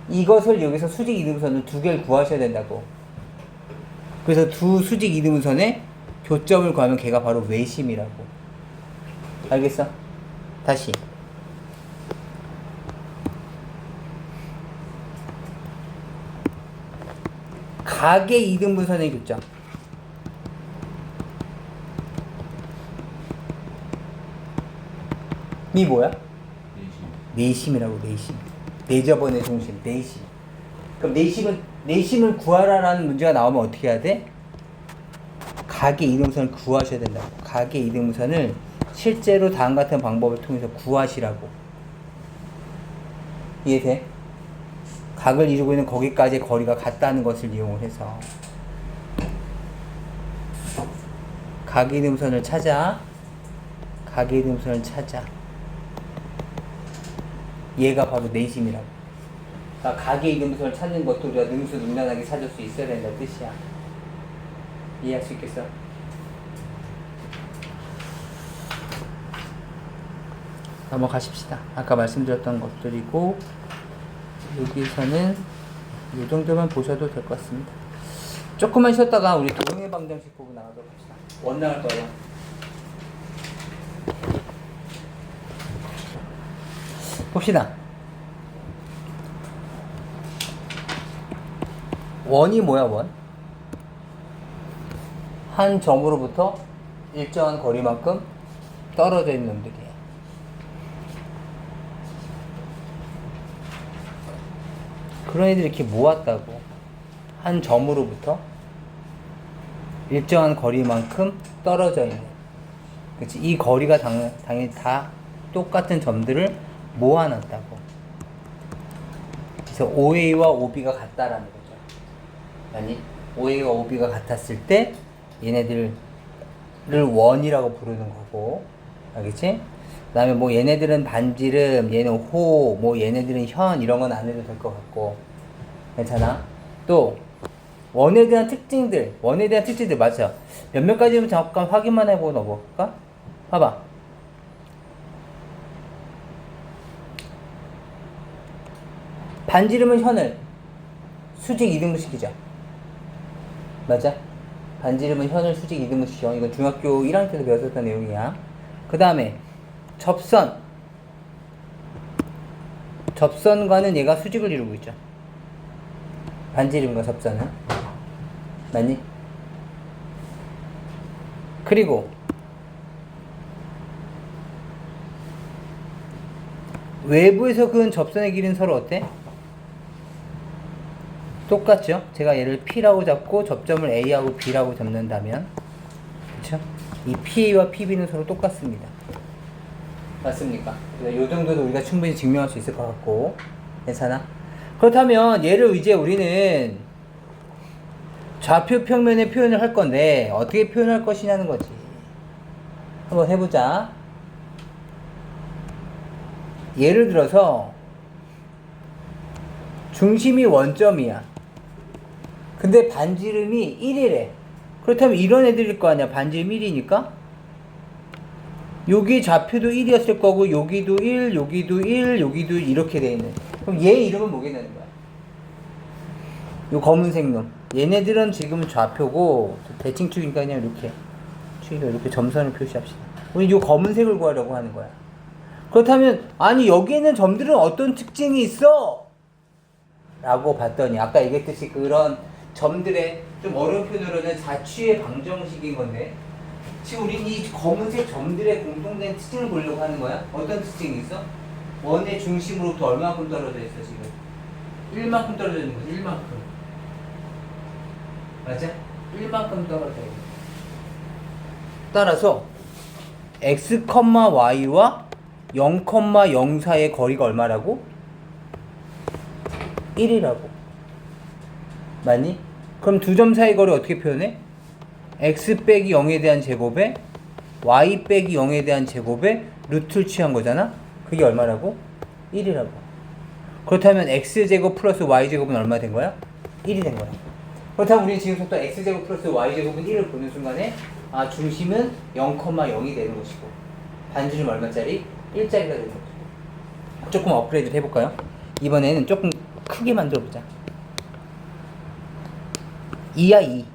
이것을 여기서 수직 이등분선을 두 개를 구하셔야 된다고. 그래서 두 수직 이등분선의 교점을 구하면 걔가 바로 외심이라고. 알겠어? 다시 각의 이등분선의 교점 이 뭐야? 내심이라고. 내심. 내접원의 중심. 내심. 그럼 내심을 구하라라는 문제가 나오면 어떻게 해야 돼? 각의 이등분선을 구하셔야 된다고. 각의 이등분선을 실제로 다음 같은 방법을 통해서 구하시라고. 이해돼? 각을 이루고 있는 거기까지의 거리가 같다는 것을 이용을 해서 각의 이등분선을 찾아. 각의 이등분선을 찾아. 얘가 바로 내심이라고. 그러니까 가게 이등분선을 찾는 것도 우리가 능수능란하게 찾을 수 있어야 된다는 뜻이야. 이해할 수 있겠어? 넘어가십시다. 아까 말씀드렸던 것들이고 여기서는 이 정도만 보셔도 될 것 같습니다. 조금만 쉬었다가 우리 도형의 방정식 보고 나가도록 합시다. 원 나갈 거예요. 봅시다. 원이 뭐야, 원? 한 점으로부터 일정한 거리만큼 떨어져 있는 놈들이에요. 그런 애들이 이렇게 모았다고. 한 점으로부터 일정한 거리만큼 떨어져 있는. 그치? 이 거리가 당연히 다 똑같은 점들을 모아놨다고. 그래서 OA와 OB가 같다라는 거죠. 아니, OA와 OB가 같았을 때 얘네들을 원이라고 부르는 거고, 알겠지? 그 다음에 뭐 얘네들은 반지름, 얘는 호, 뭐 얘네들은 현, 이런 건 안 해도 될 것 같고, 괜찮아? 또 원에 대한 특징들 맞죠? 몇몇 가지만 잠깐 확인만 해보고 넘어갈까? 봐봐. 반지름은 현을 수직 이등분시키죠. 맞아? 반지름은 현을 수직 이등분시켜. 이건 중학교 1학년 때도 배웠었던 내용이야. 그 다음에 접선과는 얘가 수직을 이루고 있죠. 반지름과 접선은. 맞니? 그리고 외부에서 그은 접선의 길이는 서로 어때? 똑같죠? 제가 얘를 P라고 잡고 접점을 A하고 B라고 잡는다면, 그쵸? 이 PA와 PB는 서로 똑같습니다. 맞습니까? 이 정도도 우리가 충분히 증명할 수 있을 것 같고, 괜찮아? 그렇다면 얘를 이제 우리는 좌표 평면의 표현을 할 건데 어떻게 표현할 것이냐는 거지. 한번 해보자. 예를 들어서 중심이 원점이야. 근데 반지름이 1이래. 그렇다면 이런 애들일 거 아니야. 반지름 1이니까 여기 좌표도 1이었을 거고 여기도 1, 여기도 1, 여기도 1 이렇게 돼 있는. 그럼 얘 이름은 뭐겠냐는 거야. 요 검은색 놈. 얘네들은 지금 좌표고 대칭축이니까 그냥 이렇게 축으로 이렇게 점선을 표시합시다. 우리 요 검은색을 구하려고 하는 거야. 그렇다면 아니 여기에 있는 점들은 어떤 특징이 있어? 라고 봤더니 아까 얘기했듯이 그런 점들의 좀 어려운 표현으로는 자취의 방정식인 건데 지금 우린 이 검은색 점들의 공통된 특징을 보려고 하는 거야. 어떤 특징이 있어? 원의 중심으로부터 얼마큼 떨어져 있어 지금? 1만큼 떨어져 있는 거지. 1만큼. 맞아? 1만큼 떨어져 있는. 따라서 x, y와 0, 0 사이의 거리가 얼마라고? 1이라고. 맞니? 그럼 두 점 사이 거리 어떻게 표현해? x 빼기 0에 대한 제곱에 y 빼기 0에 대한 제곱에 루트를 취한 거잖아? 그게 얼마라고? 1이라고. 그렇다면 x제곱 플러스 y제곱은 얼마 된 거야? 1이 된 거야. 그렇다면 우리는 지금부터 x제곱 플러스 y제곱은 1을 보는 순간에 아 중심은 0, 0이 되는 것이고 반지름 얼마짜리? 1짜리가 되는 것이고. 조금 업그레이드를 해볼까요? 이번에는 조금 크게 만들어보자. 2야 2.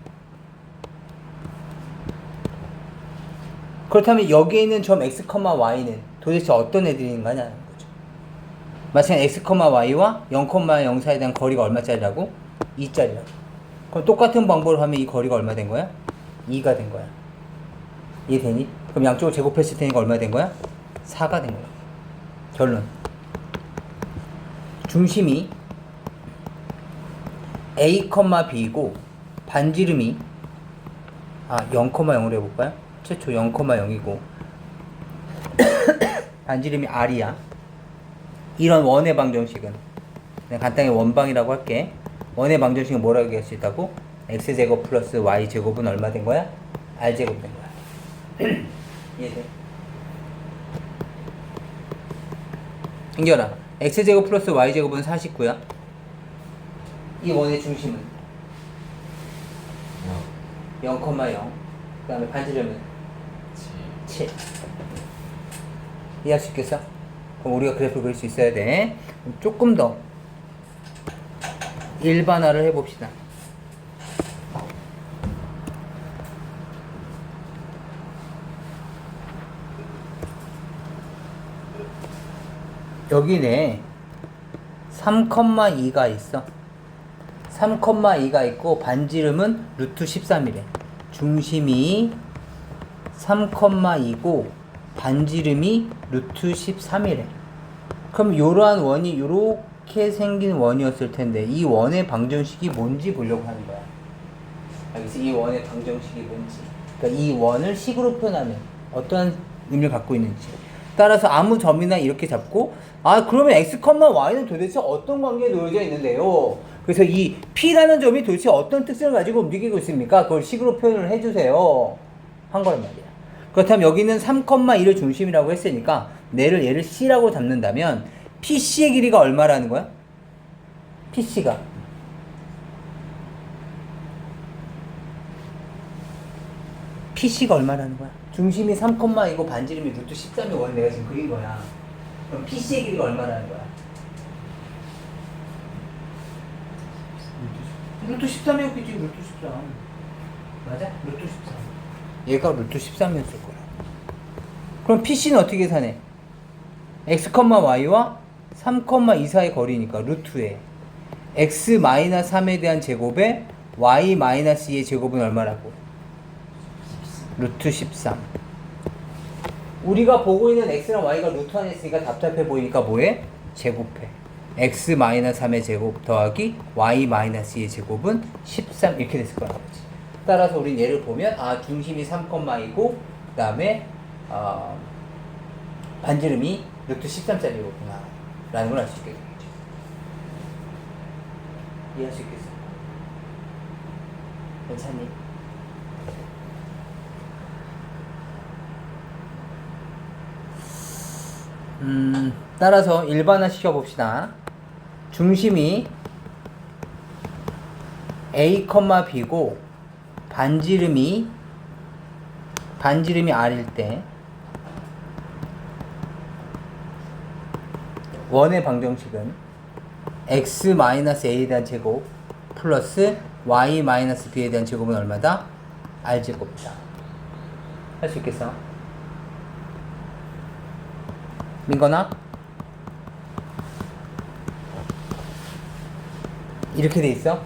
그렇다면 여기에 있는 점 x, y는 도대체 어떤 애들인가냐는 거죠. 마찬가지로 x, y와 0, 0 사이에 대한 거리가 얼마짜리라고? 2짜리라고. 그럼 똑같은 방법으로 하면 이 거리가 얼마 된 거야? 2가 된 거야. 이해되니? 그럼 양쪽을 제곱했을 테니까 얼마 된 거야? 4가 된 거야. 결론. 중심이 A, B이고 반지름이 0, 0으로 해볼까요? 최초 0, 0이고 반지름이 R이야. 이런 원의 방정식은 그냥 간단히 원방이라고 할게. 원의 방정식은 뭐라고 얘기할 수 있다고? x제곱 플러스 y제곱은 얼마 된 거야? r제곱 된 거야. 이해돼? 인겨라. x제곱 플러스 y제곱은 49야. 이 원의 중심은 0 0,0. 그 다음에 반지름은 7 7. 이해할 수 있겠어? 그럼 우리가 그래프를 그릴 수 있어야 돼. 그럼 조금 더 일반화를 해봅시다. 여기네 3,2가 있어. 3,2가 있고 반지름은 루트 13이래. 중심이 3,2고 반지름이 루트 13이래. 그럼 요러한 원이 요렇게 생긴 원이었을 텐데 이 원의 방정식이 뭔지 보려고 하는 거야. 알겠어? 이 원의 방정식이 뭔지. 그러니까 이 원을 식으로 표현하면 어떠한 의미를 갖고 있는지. 따라서 아무 점이나 이렇게 잡고 그러면 x, y는 도대체 어떤 관계에 놓여져 있는데요? 그래서 이 p라는 점이 도대체 어떤 특성을 가지고 움직이고 있습니까? 그걸 식으로 표현을 해주세요. 한 거란 말이야. 그렇다면 여기는 3,2를 중심이라고 했으니까 얘를 c라고 잡는다면 PC의 길이가 얼마라는 거야? PC가 얼마라는 거야? 중심이 3,2고 반지름이 루트 13의 원 내가 지금 그린 거야. 그럼 PC의 길이가 얼마라는 거야? 루트 13이었겠지. 루트 13 맞아? 루트 13 얘가 루트 13이었을 거야. 그럼 PC는 어떻게 계산해? x, y와 3,2 사이 거리니까 루트에 x-3에 대한 제곱에 y-2의 제곱은 얼마라고? 루트 13. 우리가 보고 있는 x랑 y가 루트 안에 있으니까 답답해 보이니까 뭐해? 제곱해. x-3의 제곱 더하기 y-2의 제곱은 13 이렇게 됐을 거란 거지. 따라서 우린 얘를 보면 중심이 3,2고 그 다음에 반지름이 루트 13짜리였구나 라는 걸 알 수 있게 되겠죠. 이해할 수 있겠어? 괜찮니? 따라서 일반화 시켜봅시다. 중심이 A, B고 반지름이 R일 때 원의 방정식은 x-a에 대한 제곱 플러스 y-b에 대한 제곱은 얼마다? r제곱이다. 할 수 있겠어? 민건아? 이렇게 돼 있어?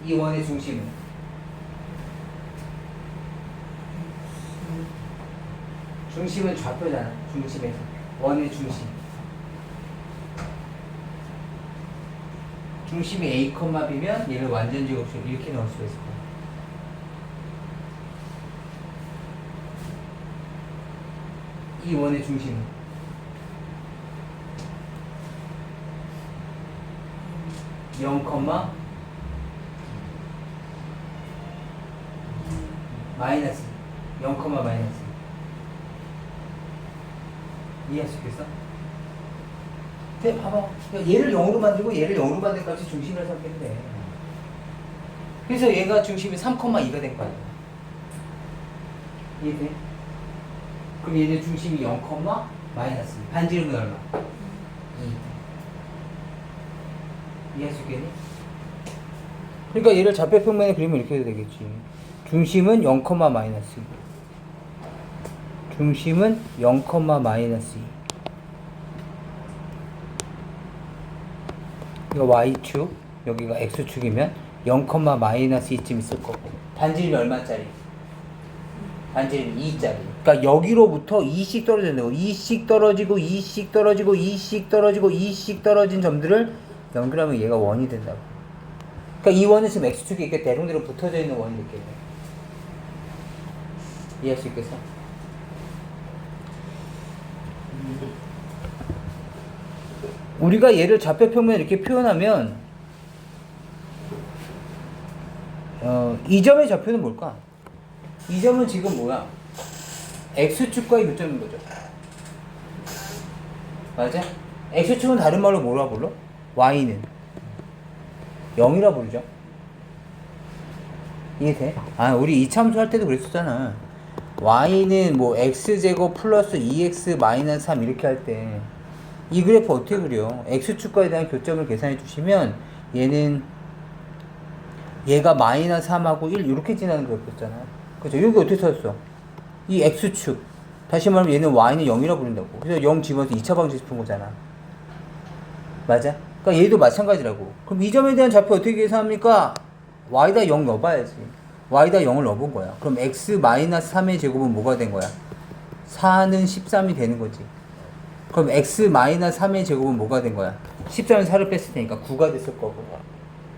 이 원의 중심은 좌표잖아. 중심에서 원의 중심이 A, B면 얘를 완전 제곱식으로 이렇게 넣을 수가 있을 거야. 이 원의 중심은 마이너스 0, 마이너스 이해할 수 있겠어? 근데 봐봐, 얘를 0으로 만들고 얘를 0으로 만든 값이 중심이라 생각해도 돼. 그래서 얘가 중심이 3,2가 된 거 아니야. 이해돼? 그럼 얘는 중심이 0, 마이너스 반지름은 얼마? 2. 이해할 수 있겠니? 그러니까 얘를 좌표평면에 그리면 이렇게 해도 되겠지. 중심은 0, 마이너스 2. 중심은 0, 마이너스 2. 이거 y축, 여기가 x축이면 0, 마이너스 2쯤 있을 거고. 반지름이 얼마짜리? 반지름이 2짜리. 그러니까 여기로부터 2씩 떨어진다고. 2씩 떨어지고 2씩 떨어지고 2씩 떨어지고 2씩 떨어진 점들을 연결하면 얘가 원이 된다고. 그러니까 이 원은 지금 x축이 이렇게 대롱대롱 붙어져 있는 원이 이렇게 돼. 이해할 수 있겠어? 우리가 얘를 좌표평면에 이렇게 표현하면 이 점의 좌표는 뭘까? 이 점은 지금 뭐야? x축과의 교점인 거죠. 맞아? x축은 다른 말로 뭐라 불러? y는 0이라 부르죠. 이해돼? 아, 우리 이차함수 할 때도 그랬었잖아. y는 뭐 x제곱 플러스 2x 마이너스 3 이렇게 할 때 이 그래프 어떻게 그려? x축과에 대한 교점을 계산해 주시면 얘가 마이너스 3하고 1 이렇게 지나는 그래프였잖아. 그죠? 여기 어떻게 찾았어? 이 x축. 다시 말하면 얘는 y는 0이라고 부른다고. 그래서 0 집어서 2차 방정식 푼 거잖아. 맞아? 그러니까 얘도 마찬가지라고. 그럼 이 점에 대한 좌표 어떻게 계산합니까? y다 0 넣어봐야지. y다 0을 넣어본 거야. 그럼 x 마이너스 3의 제곱은 뭐가 된 거야? 4는 13이 되는 거지. 그럼 x 마이너스 3의 제곱은 뭐가 된 거야? 13에 4를 뺐을 테니까 9가 됐을 거고.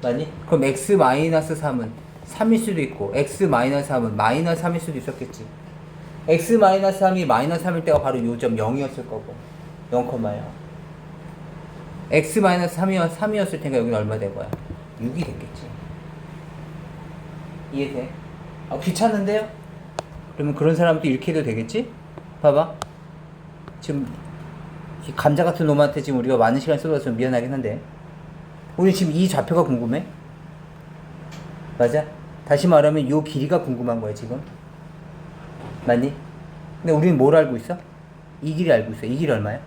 맞니? 그럼 x 마이너스 3은 3일 수도 있고 x 마이너스 3은 마이너스 3일 수도 있었겠지. x 마이너스 3이 마이너스 3일 때가 바로 요 점 0이었을 거고 0,0 x 마이너스 3이었을 테니까 여기는 얼마 된 거야? 6이 됐겠지. 이해돼? 아, 귀찮은데요? 그러면 그런 사람도 이렇게 해도 되겠지? 봐봐. 지금 이 감자 같은 놈한테 지금 우리가 많은 시간 쏟아서 좀 미안하긴 한데 우리 지금 이 좌표가 궁금해? 맞아? 다시 말하면 요 길이가 궁금한 거야 지금. 맞니? 근데 우리는 뭘 알고 있어? 이 길이 알고 있어. 이 길이 얼마야?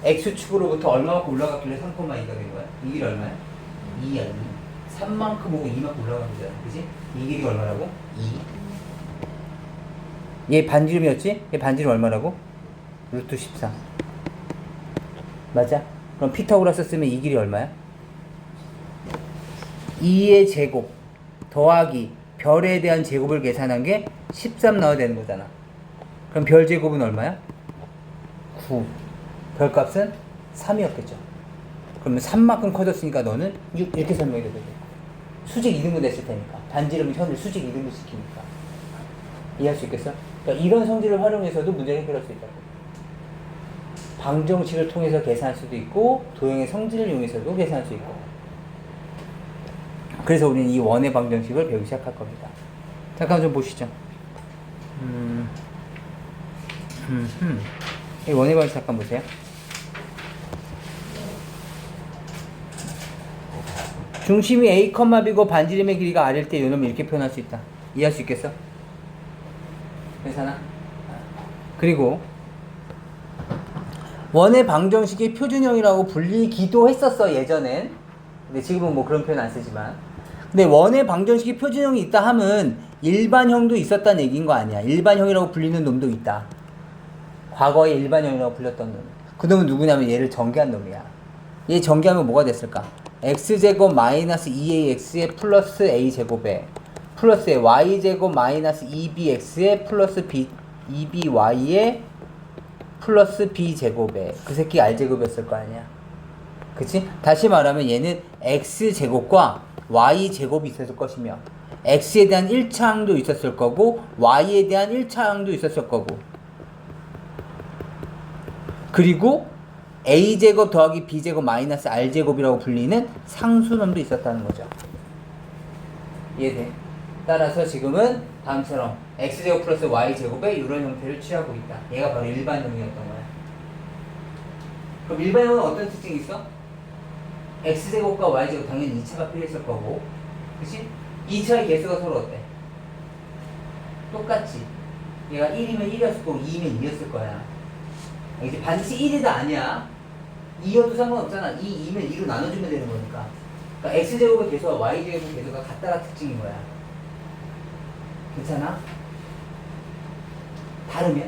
x축으로부터 얼마만큼 올라갔길래 3,2가 된 거야? 이 길이 얼마야? 2야 2. 3만큼 오고 2만큼 올라가는 거잖아. 그치? 이 길이가 얼마라고? 2. 얘 반지름이었지? 얘 반지름 얼마라고? 루트 14. 맞아? 그럼 피타고라스 쓰면 이 길이 얼마야? 2의 제곱 더하기 별에 대한 제곱을 계산한 게 13 나와야 되는 거잖아. 그럼 별 제곱은 얼마야? 9. 별값은 3이었겠죠. 그러면 3만큼 커졌으니까 너는 6 이렇게 설명이 되거든. 수직 이등분 됐을 테니까. 반지름 현을 수직 이등분 시키니까. 이해할 수 있겠어? 그러니까 이런 성질을 활용해서도 문제를 해결할 수 있다고. 방정식을 통해서 계산할 수도 있고 도형의 성질을 이용해서도 계산할 수 있고. 그래서 우리는 이 원의 방정식을 배우기 시작할 겁니다. 잠깐 좀 보시죠. 이 원의 방정식 잠깐 보세요. 중심이 A, B고 반지름의 길이가 R일 때 요놈을 이렇게 표현할 수 있다. 이해할 수 있겠어? 괜찮아? 그리고 원의 방정식이 표준형이라고 불리기도 했었어 예전엔. 근데 지금은 뭐 그런 표현 안 쓰지만. 근데 원의 방정식이 표준형이 있다 하면 일반형도 있었다는 얘기인 거 아니야. 일반형이라고 불리는 놈도 있다. 과거에 일반형이라고 불렸던 놈. 그 놈은 누구냐면 얘를 전개한 놈이야. 얘 전개하면 뭐가 됐을까? x제곱 마이너스 2ax에 플러스 a제곱에 플러스 y제곱 마이너스 2bx에 플러스 2by에 플러스 b제곱에 그 새끼 r제곱이었을 거 아니야. 그치? 다시 말하면 얘는 x제곱과 y제곱이 있었을 것이며 x에 대한 1차항도 있었을 거고 y에 대한 1차항도 있었을 거고 그리고 a제곱 더하기 b제곱 마이너스 r제곱이라고 불리는 상수놈도 있었다는 거죠. 이해돼? 따라서 지금은 다음처럼 x제곱 플러스 y제곱의 이런 형태를 취하고 있다. 얘가 바로 일반형이었던 거야. 그럼 일반형은 어떤 특징이 있어? x제곱과 y제곱 당연히 2차가 필요했을 거고 그치? 2차의 개수가 서로 어때? 똑같지. 얘가 1이면 1이었을 거고 2면 2였을 거야. 이제 반드시 1이다 아니야. 2여도 상관없잖아. 2면 2로 나눠주면 되는 거니까. 그러니까 x제곱의 개수와 y제곱의 개수가 같다가 특징인 거야. 괜찮아? 다르면?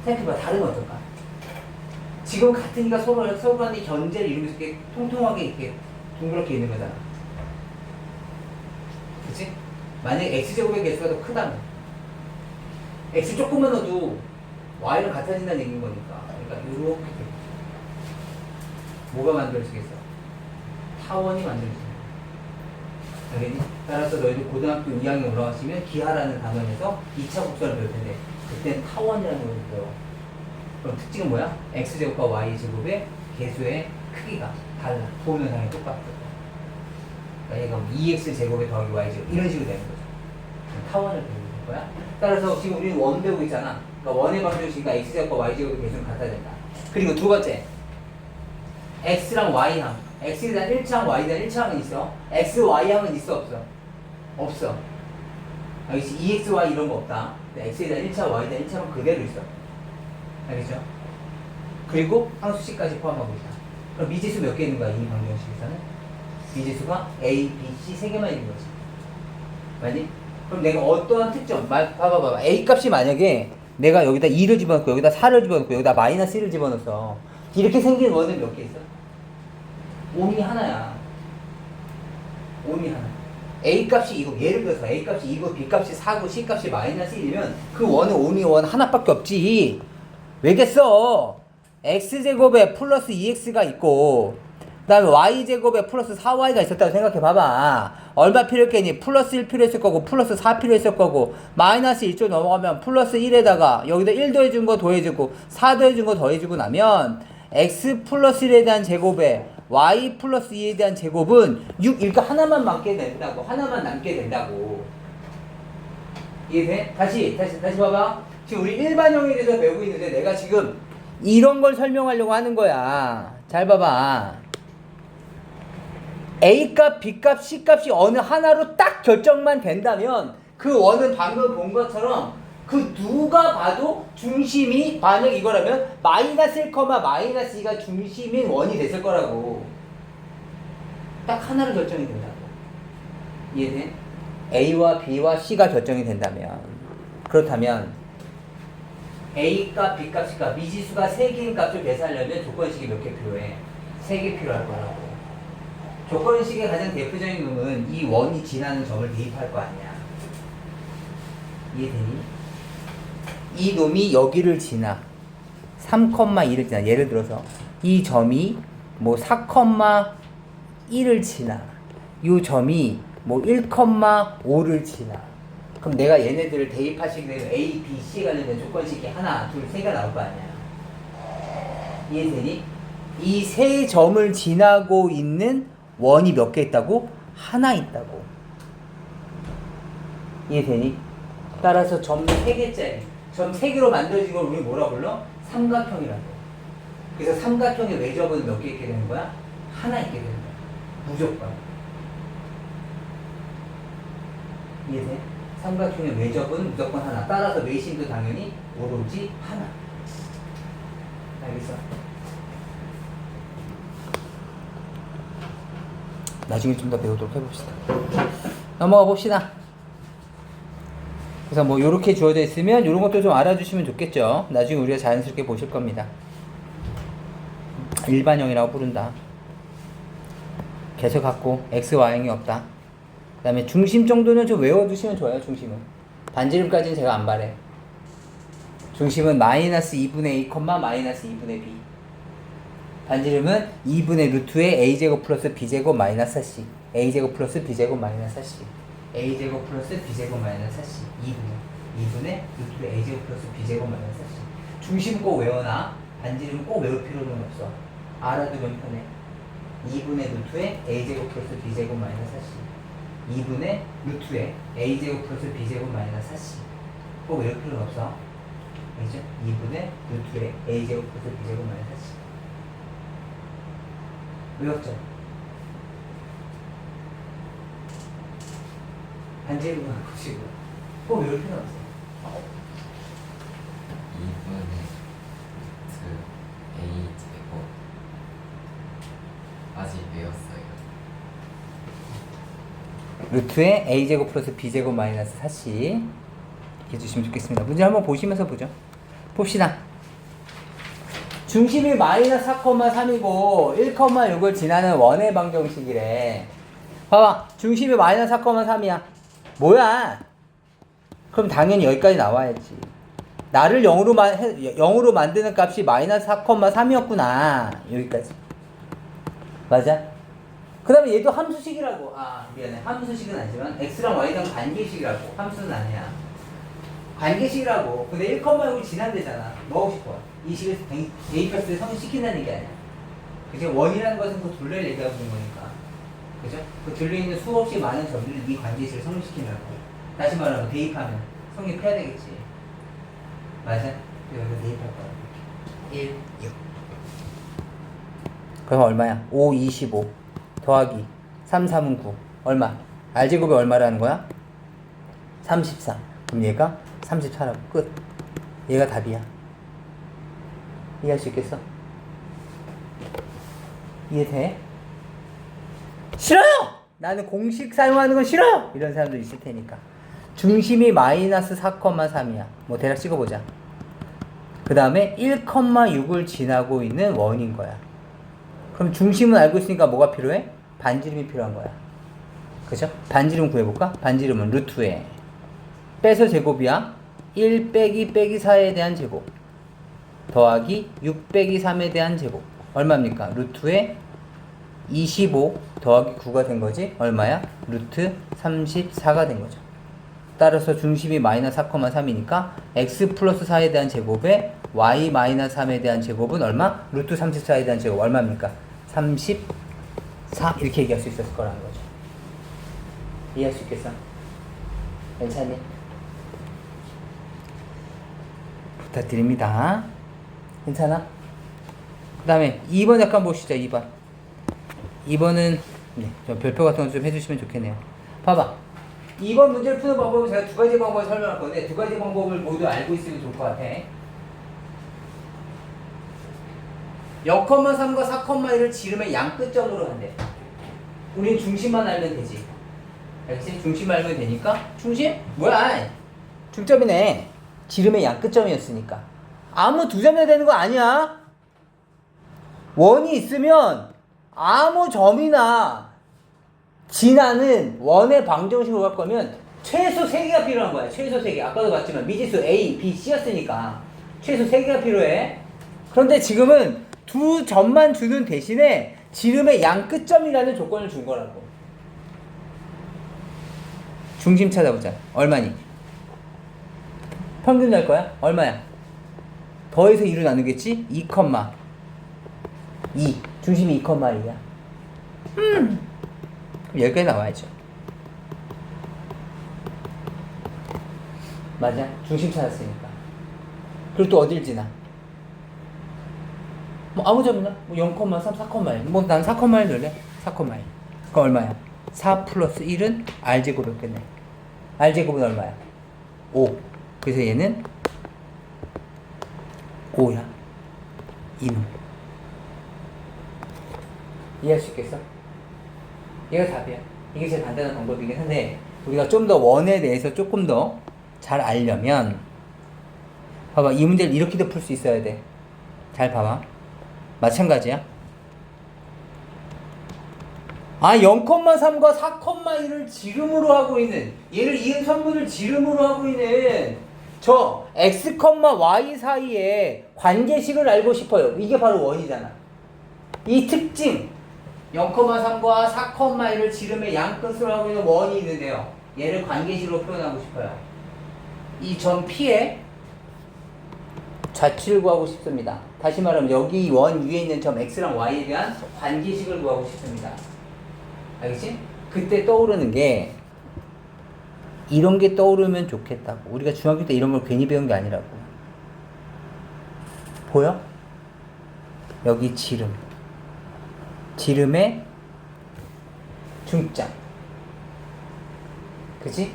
생각해봐. 다르면 어떨까? 지금 같으니까 서로 간의 견제를 이루면서 이렇게 통통하게 이렇게 둥그렇게 있는 거잖아. 그치? 만약에 x제곱의 개수가 더 크다면 x 조금만 넣어도 y랑 같아진다는 얘기인 거니까. 그러니까 이렇게 뭐가 만들어지겠어? 타원이 만들어지는 거야. 알겠니? 따라서 너희들 고등학교 2학년 올라가시면 기하라는 단원에서 2차 곡선을 배울 텐데 그때는 타원이라는 걸 배워. 그럼 특징은 뭐야? x제곱과 y제곱의 개수의 크기가 달라. 도면상이 똑같고. 그러니까 얘가 2x제곱에 더하기 y제곱 이런 식으로 되는 거죠. 타원을 배우는 거야. 따라서 지금 우리는 원 배우고 있잖아. 그러니까 원의 방정식이니까 x제곱과 y제곱의 개수는 같아야 된다. 그리고 두 번째 x랑 y항. x에 대한 1차항, y에 대한 1차항은 있어. x, y항은 있어, 없어? 없어. 알겠지? EXY 이런 거 없다. X에 대한 1차, Y에 대한 1차는 그대로 있어. 알겠죠? 그리고 항수식까지 포함하고 있다. 그럼 미지수 몇 개 있는 거야, 이 방정식에서는? 미지수가 A, B, C 세 개만 있는 거지. 맞니? 그럼 내가 어떠한 특정, 봐봐. A 값이 만약에 내가 여기다 2를 집어넣고, 여기다 4를 집어넣고, 여기다 마이너스 1을 집어넣었어. 이렇게 생긴 원은 몇 개 있어? 온이 하나야. 온이 하나. A 값이 이거, 예를 들어서 A 값이 이거, B 값이 4고 C 값이 마이너스 1이면 그 원은 온이 원 하나밖에 없지. 왜겠어? X제곱에 플러스 2X가 있고 그 다음에 Y제곱에 플러스 4Y가 있었다고 생각해 봐봐. 얼마 필요했겠니? 플러스 1 필요했을 거고 플러스 4 필요했을 거고 마이너스 1조 넘어가면 플러스 1에다가 여기다 1 더해준 거 더해주고 4 더해준 거 더해주고 나면 X 플러스 1에 대한 제곱에 y 플러스 2에 대한 제곱은 6 이렇게 하나만 남게 된다고. 하나만 남게 된다고. 이해돼? 다시 봐봐. 지금 우리 일반형에 대해서 배우고 있는데 내가 지금 이런 걸 설명하려고 하는 거야. 잘 봐봐. A값, B값, C값이 어느 하나로 딱 결정만 된다면 그 원은 방금 본 것처럼 그 누가 봐도 중심이 만약 이거라면 마이너스 1, 마이너스 2가 중심인 원이 됐을 거라고. 딱 하나로 결정이 된다고. 이해돼? A와 B와 C가 결정이 된다면 그렇다면 A값, B값, C값 미지수가 3개인 값을 계산하려면 조건식이 몇 개 필요해? 3개 필요할 거라고. 조건식의 가장 대표적인 놈은 이 원이 지나는 점을 대입할 거 아니야. 이해되니? 이 놈이 여기를 지나 3,2를 지나. 예를 들어서 이 점이 뭐 4,1을 지나. 이 점이 뭐 1,5를 지나. 그럼 내가 얘네들을 대입하시게 되면 A, B, C에 관련된 조건식이 하나, 둘, 세 개가 나올 거 아니야. 이해되니? 이 세 점을 지나고 있는 원이 몇 개 있다고? 하나 있다고. 이해되니? 따라서 점 3개짜리 점 3개로 만들어진 걸 우리 뭐라 불러? 삼각형이라고. 그래서 삼각형의 외접은 몇 개 있게 되는 거야? 하나 있게 되는 거야. 무조건. 이해돼? 삼각형의 외접은 무조건 하나. 따라서 외심도 당연히 오로지 하나. 알겠어? 나중에 좀 더 배우도록 해봅시다. 넘어가 봅시다. 그래서 뭐 요렇게 주어져 있으면 요런 것도 좀 알아주시면 좋겠죠. 나중에 우리가 자연스럽게 보실 겁니다. 일반형이라고 부른다. 계속 갖고 x, y형이 없다. 그 다음에 중심 정도는 좀 외워두시면 좋아요. 중심은 반지름까지는 제가 안 바래. 중심은 마이너스 2분의 a, 마이너스 2분의 b. 반지름은 2분의 루트의 a제곱 플러스 b제곱 마이너스 4c. a제곱 플러스 b제곱 마이너스 4c. a제곱 플러스 b제곱 마이너스 4c. 2분의 루트의 a제곱 플러스 b제곱 마이너스 4c. 중심 꼭 외워놔. 반지름 꼭 외울 필요는 없어. 알아두면 편해. 2분의 루트의 a제곱 플러스 b제곱 마이너스 4c. 2분의 루트의 a제곱 플러스 b제곱 마이너스 4c. 꼭 외울 필요는 없어. 알겠죠? 2분의 루트의 a제곱 플러스 b제곱 마이너스 4c. 외웠죠? 반지름만 보시고 꼭 외울 필요는 없어. 2분의 루트 a 제곱 아직 외웠어요. 루트의 a제곱 플러스 b제곱 마이너스 4c 이렇게 해주시면 좋겠습니다. 문제 한번 보시면서 보죠. 봅시다. 중심이 마이너스 4,3이고 1,6을 지나는 원의 방정식이래. 봐봐. 중심이 마이너스 4,3이야. 뭐야? 그럼 당연히 여기까지 나와야지. 나를 0으로 만드는 값이 마이너스 4,3이었구나. 여기까지. 맞아? 그 다음에 얘도 함수식이라고. 아, 미안해. 함수식은 아니지만 x랑 y랑 관계식이라고. 함수는 아니야. 관계식이라고. 근데 1,6을 지난대잖아. 뭐 하고 싶어? 이 식을 대입했을 때 성립시킨다는 얘기 아니야. 그죠? 원이라는 것은 그 둘레를 얘기하고 있는 거니까. 그죠? 그 둘레에 있는 수없이 많은 점들을 이 관계식을 성립시키려고. 다시 말하면 대입하면 성립해야 되겠지. 맞아? 여기서 대입할 거야. 1, 6. 그럼 얼마야? 5, 25 더하기 3, 3은 9 얼마? R제곱이 얼마라는 거야? 34. 그럼 얘가 34라고 끝. 얘가 답이야. 이해할 수 있겠어? 이해돼? 싫어요! 나는 공식 사용하는 건 싫어요! 이런 사람도 있을 테니까. 중심이 마이너스 4,3이야. 뭐 대략 찍어보자. 그 다음에 1,6을 지나고 있는 원인 거야. 그럼 중심은 알고 있으니까 뭐가 필요해? 반지름이 필요한 거야. 그죠? 반지름 구해볼까? 반지름은 루트에 빼서 제곱이야. 1 빼기 4에 대한 제곱 더하기 6 빼기 3에 대한 제곱 얼마입니까? 루트에 25 더하기 9가 된 거지? 얼마야? 루트 34가 된 거죠. 따라서 중심이 마이너스 4,3이니까 x 플러스 4에 대한 제곱에 y 마이너스 3에 대한 제곱은 얼마? 루트 34에 대한 제곱 얼마입니까? 34 이렇게 얘기할 수 있었을 거라는 거죠. 이해할 수 있겠어? 괜찮니? 부탁드립니다. 괜찮아? 그 다음에 2번 약간 보시죠. 2번 2번은 네, 좀 별표 같은 거 좀 해주시면 좋겠네요. 봐봐. 2번 문제를 푸는 방법은 제가 두 가지 방법을 설명할 건데 두 가지 방법을 모두 알고 있으면 좋을 것 같아. 0,3과 4,1을 지름의 양 끝점으로 한대. 우린 중심만 알면 되지. 알겠지? 중심만 알면 되니까 중심? 뭐야? 중점이네. 지름의 양 끝점이었으니까. 아무 두 점이 되는 거 아니야. 원이 있으면 아무 점이나 지나는 원의 방정식으로 갈 거면 최소 3개가 필요한 거야. 최소 3개. 아까도 봤지만 미지수 A, B, C였으니까 최소 3개가 필요해. 그런데 지금은 두 점만 주는 대신에 지름의 양 끝점이라는 조건을 준 거라고. 중심 찾아보자. 얼마니? 평균 날 거야? 얼마야? 더해서 2로 나누겠지? 2, 중심이 2,2야. 그럼 여기까지 나와야죠. 맞아. 중심 찾았으니까. 그리고 또 어딜 지나? 뭐 아무 점이나? 뭐 0,3, 4,1. 뭐 난 4,1 넣을래? 4,1. 그럼 얼마야? 4 플러스 1은 R제곱이었겠네. R제곱은 얼마야? 5. 그래서 얘는 5야. 이놈. 이해할 수 있겠어? 얘가 답이야. 이게 제일 간단한 방법이긴 한데 우리가 좀 더 원에 대해서 조금 더 잘 알려면 봐봐. 이 문제를 이렇게도 풀 수 있어야 돼. 잘 봐봐. 마찬가지야. 0,3과 4,1을 지름으로 하고 있는 얘를 이은 선분을 지름으로 하고 있는 저 x, y 사이에 관계식을 알고 싶어요. 이게 바로 원이잖아. 이 특징 0,3과 4,1을 지름의 양끝으로 하고 있는 원이 있는데요. 얘를 관계식으로 표현하고 싶어요. 이 점 P의 좌치를 구하고 싶습니다. 다시 말하면 여기 원 위에 있는 점 X랑 Y에 대한 관계식을 구하고 싶습니다. 알겠지? 그때 떠오르는 게 이런 게 떠오르면 좋겠다고. 우리가 중학교 때 이런 걸 괜히 배운 게 아니라고. 보여? 여기 지름. 지름의 중점. 그치?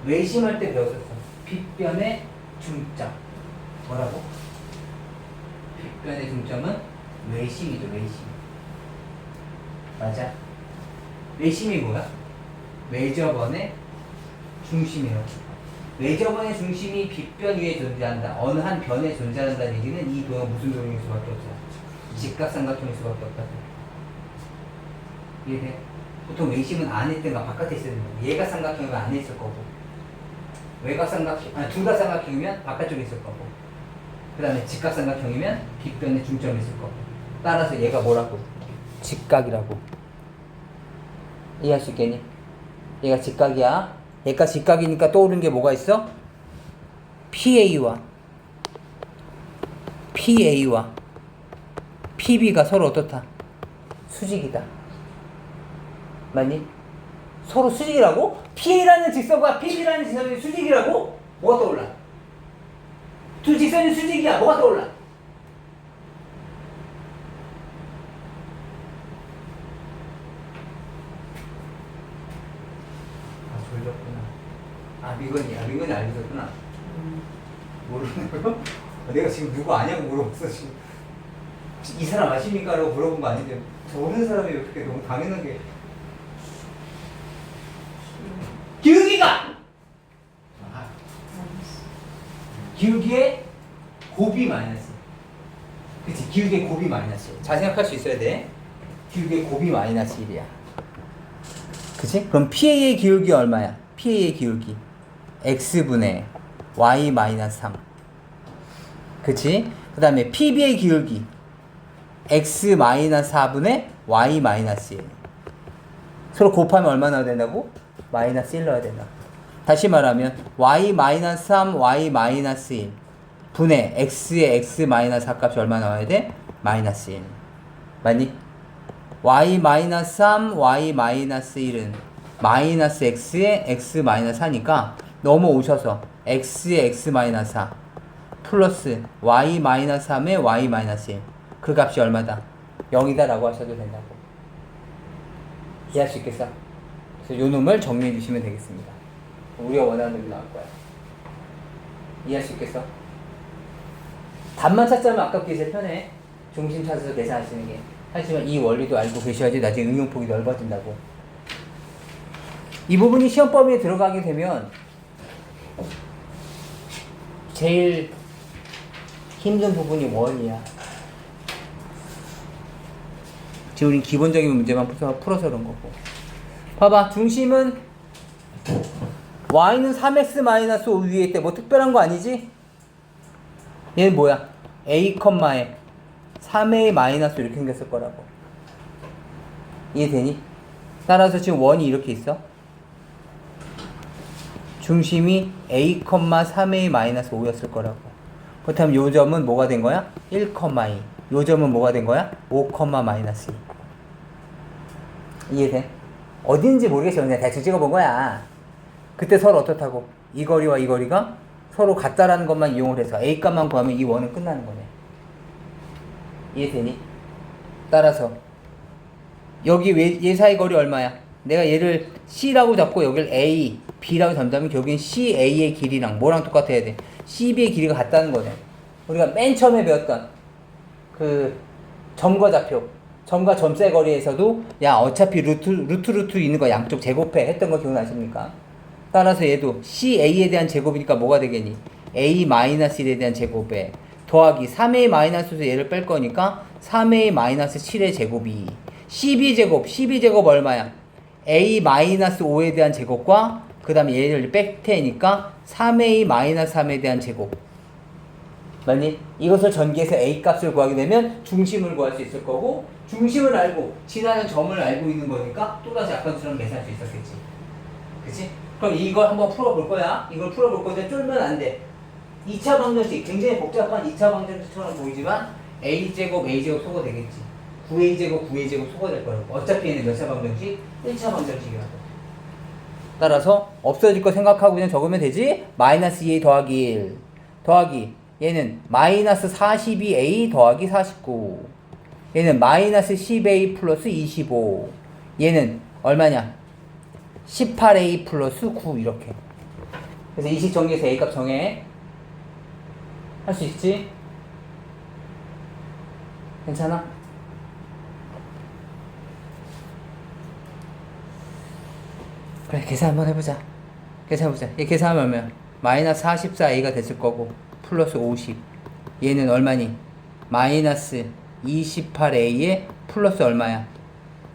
외심할 때 배웠었어. 빗변의 중점. 뭐라고? 빗변의 중점은 외심이죠. 외심. 맞아. 외심이 뭐야? 외접원의 중심이라고. 외접원의 중심이 빗변 위에 존재한다. 어느 한 변에 존재한다는 얘기는 이 도형은 무슨 도형일 수밖에 없어? 직각삼각형일 수밖에 없다. 이해돼? 보통 외심은 안에 있든가 바깥에 있어야 된다. 얘가 삼각형이면 안에 있을 거고, 외곽 삼각형, 둘 다 삼각형이면 바깥쪽에 있을 거고, 그 다음에 직각삼각형이면 빗변의 중점에 있을 거고. 따라서 얘가 뭐라고? 직각이라고. 이해할 수 있겠니? 얘가 직각이야. 얘가 직각이니까 떠오르는 게 뭐가 있어? PA와 PB가 서로 어떻다? 수직이다. 맞니? 서로 수직이라고? PA라는 직선과 PB라는 직선이 수직이라고? 뭐가 떠올라? 두 직선이 수직이야. 뭐가 떠올라? 민건이 알고 있었구나. 모르는 내가 지금 누구 아냐고 물어봤어 지금. 이 사람 아십니까? 라고 물어본 거 아닌데 모르는 사람이 어떻게 너무 당연하게. 기울기가! 기울기의 곱이 마이너스. 그치, 기울기의 곱이 마이너스. 잘 생각할 수 있어야 돼. 기울기의 곱이 마이너스 1이야. 그치? 그럼 PA의 기울기 얼마야? PA의 기울기 X분의 Y 마이너스 3. 그치? 그 다음에 PB의 기울기 X 마이너스 4분의 Y 마이너스 1. 서로 곱하면 얼마나 된다고? 마이너스 1 넣어야 된다. 다시 말하면 Y 마이너스 3, Y 마이너스 1 분의 X의 X 마이너스 4 값이 얼마 나와야 돼? 마이너스 1. 맞니? Y 마이너스 3, Y 마이너스 1은 마이너스 X의 X 마이너스 4니까 넘어오셔서 X의 X 마이너스 4 플러스 Y 마이너스 3의 Y 마이너스 1. 그 값이 얼마다? 0이다 라고 하셔도 된다고. 이해할 수 있겠어? 그래서 요 놈을 정리해 주시면 되겠습니다. 우리가 원하는 놈이 나올 거야. 이해할 수 있겠어? 답만 찾자면 아깝게 제일 편해. 중심 찾아서 계산하시는 게. 하지만 이 원리도 알고 계셔야지 나중에 응용폭이 넓어진다고. 이 부분이 시험 범위에 들어가게 되면 제일 힘든 부분이 원이야. 지금 우린 기본적인 문제만 풀어서 그런 거고. 봐봐, 중심은 y는 3x-5 위에 있대. 뭐 특별한 거 아니지? 얘는 뭐야? a, 에 3a 마이너스 이렇게 생겼을 거라고. 이해되니? 따라서 지금 원이 이렇게 있어. 중심이 a, 3a 마이너스 5였을 거라고. 그렇다면 요 점은 뭐가 된 거야? 1, 2. 요 점은 뭐가 된 거야? 5, 마이너스 2. 이해돼? 어딘지 모르겠어. 그냥 대충 찍어본 거야. 그때 서로 어떻다고? 이 거리와 이 거리가 서로 같다라는 것만 이용을 해서 a 값만 구하면 이 원은 끝나는 거네. 이해되니? 따라서 여기 얘 사이 거리 얼마야? 내가 얘를 C라고 잡고 여기를 A, B라고 잡자면 여긴 CA의 길이랑 뭐랑 똑같아야 돼? CB의 길이가 같다는 거네. 우리가 맨 처음에 배웠던 그 점과 좌표, 점과 점세 거리에서도 야 어차피 루트 있는 거 양쪽 제곱해 했던 거 기억나십니까? 따라서 얘도 CA에 대한 제곱이니까 뭐가 되겠니? A-1에 대한 제곱에 더하기 3A-에서 얘를 뺄 거니까 3A-7의 제곱이 CB 제곱 얼마야? A-5에 대한 제곱과 그 다음에 얘를 뺄 테니까 3A-3에 대한 제곱. 맞니? 이것을 전개해서 A 값을 구하게 되면 중심을 구할 수 있을 거고, 중심을 알고 지나는 점을 알고 있는 거니까 또다시 아까처럼 계산할 수 있었겠지. 그치? 그럼 이걸 한번 풀어볼 거야. 이걸 풀어볼 건데 쫄면 안 돼. 2차 방정식, 굉장히 복잡한 2차 방정식처럼 보이지만 A제곱 소거 되겠지. 9A제곱 소거 될 거라고. 어차피 얘는 몇 차 방정식? 1차 방정식이라고. 따라서 없어질 거 생각하고 그냥 적으면 되지? 마이너스 2A 더하기 1 더하기 얘는 마이너스 42A 더하기 49. 얘는 마이너스 10A 플러스 25. 얘는 얼마냐? 18A 플러스 9 이렇게. 그래서 이식 정리해서 A 값 정해. 할 수 있지? 괜찮아? 그래, 계산 한번 해보자. 계산해보자. 얘 계산하면 얼마야? 마이너스 44A가 됐을 거고 플러스 50. 얘는 얼마니? 마이너스 28A에 플러스 얼마야?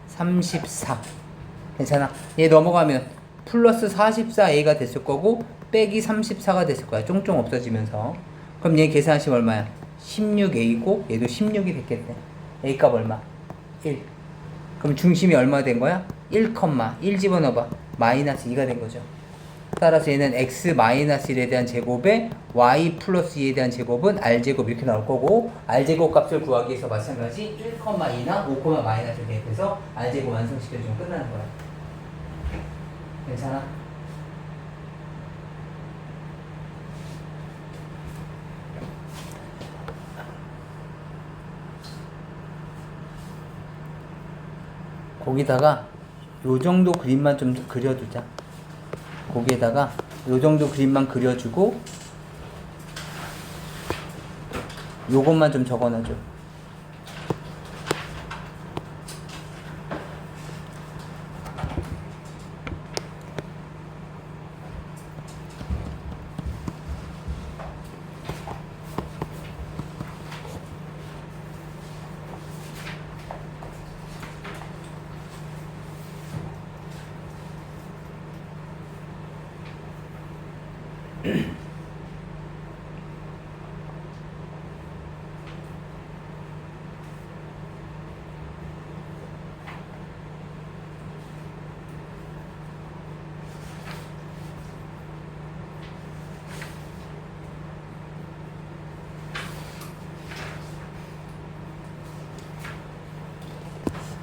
34. 괜찮아? 얘 넘어가면 플러스 44A가 됐을 거고 빼기 34가 됐을 거야. 쫑쫑 없어지면서. 그럼 얘 계산하시면 얼마야? 16A고 얘도 16이 됐겠네. A 값 얼마? 1. 그럼 중심이 얼마 된 거야? 1, 1 집어넣어봐. 마이너스 2가 된 거죠. 따라서 얘는 x 마이너스 1에 대한 제곱에 y 플러스 2에 대한 제곱은 r제곱 이렇게 나올 거고, r제곱 값을 구하기 위해서 마찬가지 1,2나 5, 마이너스 대입해서 r제곱 완성시켜주면 끝나는 거야. 괜찮아? 거기다가 요 정도 그림만 좀 그려두자. 거기에다가 요 정도 그림만 그려주고 요것만 좀 적어놔줘.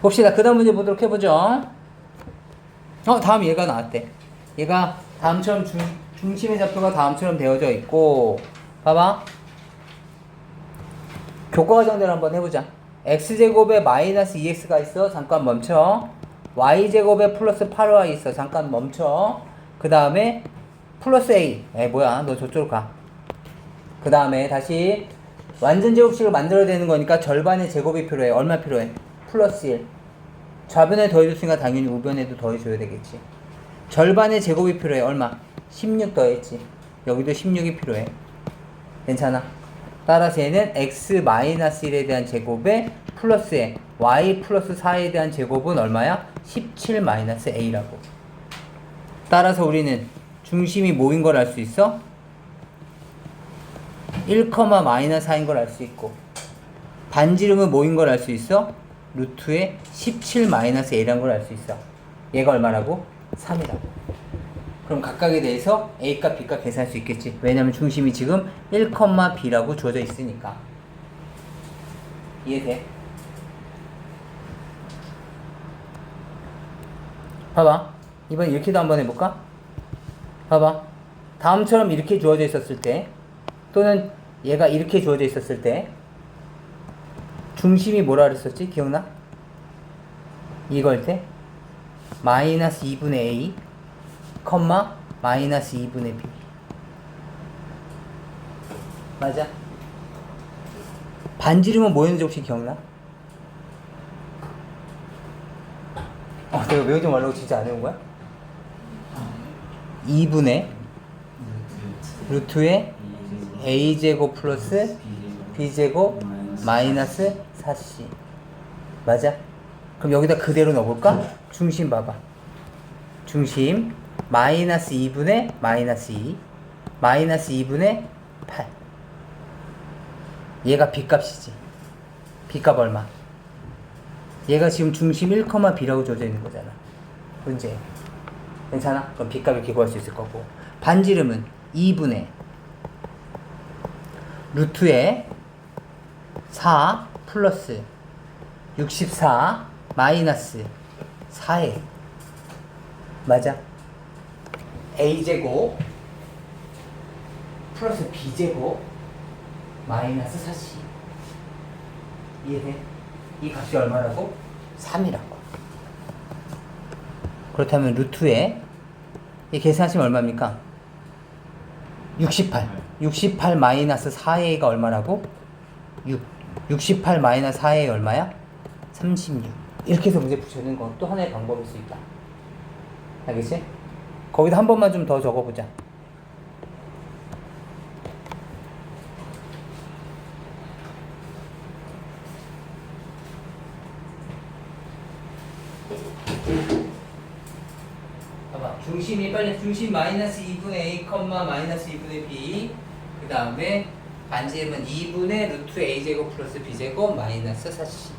봅시다. 그 다음 문제 보도록 해보죠. 다음 얘가 나왔대. 얘가 다음처럼 중심의 좌표가 다음처럼 되어져 있고, 봐봐. 교과 과정대로 한번 해보자. x제곱에 마이너스 2x가 있어. 잠깐 멈춰. y제곱에 플러스 8y 있어. 잠깐 멈춰. 그 다음에 플러스 a. 뭐야. 너 저쪽으로 가. 그 다음에 다시 완전 제곱식을 만들어야 되는 거니까 절반의 제곱이 필요해. 얼마 필요해? 플러스 1. 좌변에 더해줬으니까 당연히 우변에도 더해줘야 되겠지. 절반의 제곱이 필요해. 얼마? 16 더했지. 여기도 16이 필요해. 괜찮아. 따라서 얘는 x-1에 대한 제곱에 플러스에 y 플러스 4에 대한 제곱은 얼마야? 17-a라고. 따라서 우리는 중심이 뭐인 걸 알 수 있어? 1,-4인 걸 알 수 있고, 반지름은 뭐인 걸 알 수 있어? 루트에 17-a란 걸 알 수 있어. 얘가 얼마라고? 3이라고. 그럼 각각에 대해서 a값, b값 계산할 수 있겠지. 왜냐면 중심이 지금 1,b라고 주어져 있으니까. 이해돼? 봐봐. 이번 이렇게도 한번 해볼까? 봐봐. 다음처럼 이렇게 주어져 있었을 때, 또는 얘가 이렇게 주어져 있었을 때 중심이 뭐라 그랬었지? 기억나? 이걸 때 마이너스 2분의 a 컴마 마이너스 2분의 b. 맞아? 반지름은 뭐였는지 혹시 기억나? 내가 외우지 말라고 진짜 안 외운 거야? 2분의 루트에 a제곱 플러스 b제곱 마이너스 4c. 맞아? 그럼 여기다 그대로 넣어볼까? 중심 봐봐. 중심 마이너스 2분의 마이너스 2 마이너스 2분의 8. 얘가 b값이지. b값 얼마? 얘가 지금 중심 1,b라고 줘져 있는 거잖아. 문제. 괜찮아? 그럼 b값을 이렇게 구할 수 있을 거고, 반지름은 2분의 루트에 4 플러스 64 마이너스 4에 맞아? a제곱 플러스 b제곱 마이너스 4c. 이해돼? 이 값이 얼마라고? 3이라고. 그렇다면 루트에 이 계산하시면 얼마입니까? 68 마이너스 4a가 얼마라고? 6. 68 마이너스 4a 얼마야? 36. 이렇게 해서 문제 붙여주는 건 또 하나의 방법일 수 있다. 알겠지? 거기다 한 번만 좀 더 적어보자. 봐봐. 중심이 빨리 중심 마이너스 2분의 a, 마이너스 2분의 b. 그 다음에 반지름은 2분의 루트 a제곱 플러스 b제곱 마이너스 4c.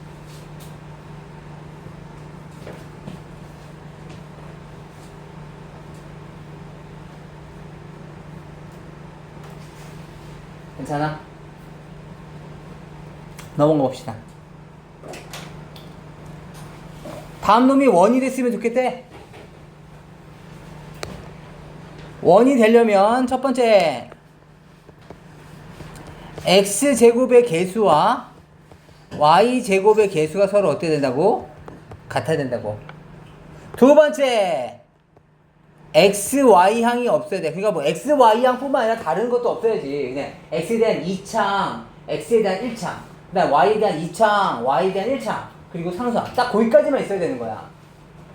괜찮아? 넘어가 봅시다. 다음 놈이 원이 됐으면 좋겠대. 원이 되려면 첫 번째 x제곱의 개수와 y제곱의 개수가 서로 어떻게 된다고? 같아야 된다고. 두 번째 x, y 항이 없어야 돼. 그러니까 뭐 x, y 항뿐만 아니라 다른 것도 없어야지. 그냥 x에 대한 2창, x에 대한 1창, 그다음 y에 대한 2창, y에 대한 1창, 그리고 상수항. 딱 거기까지만 있어야 되는 거야.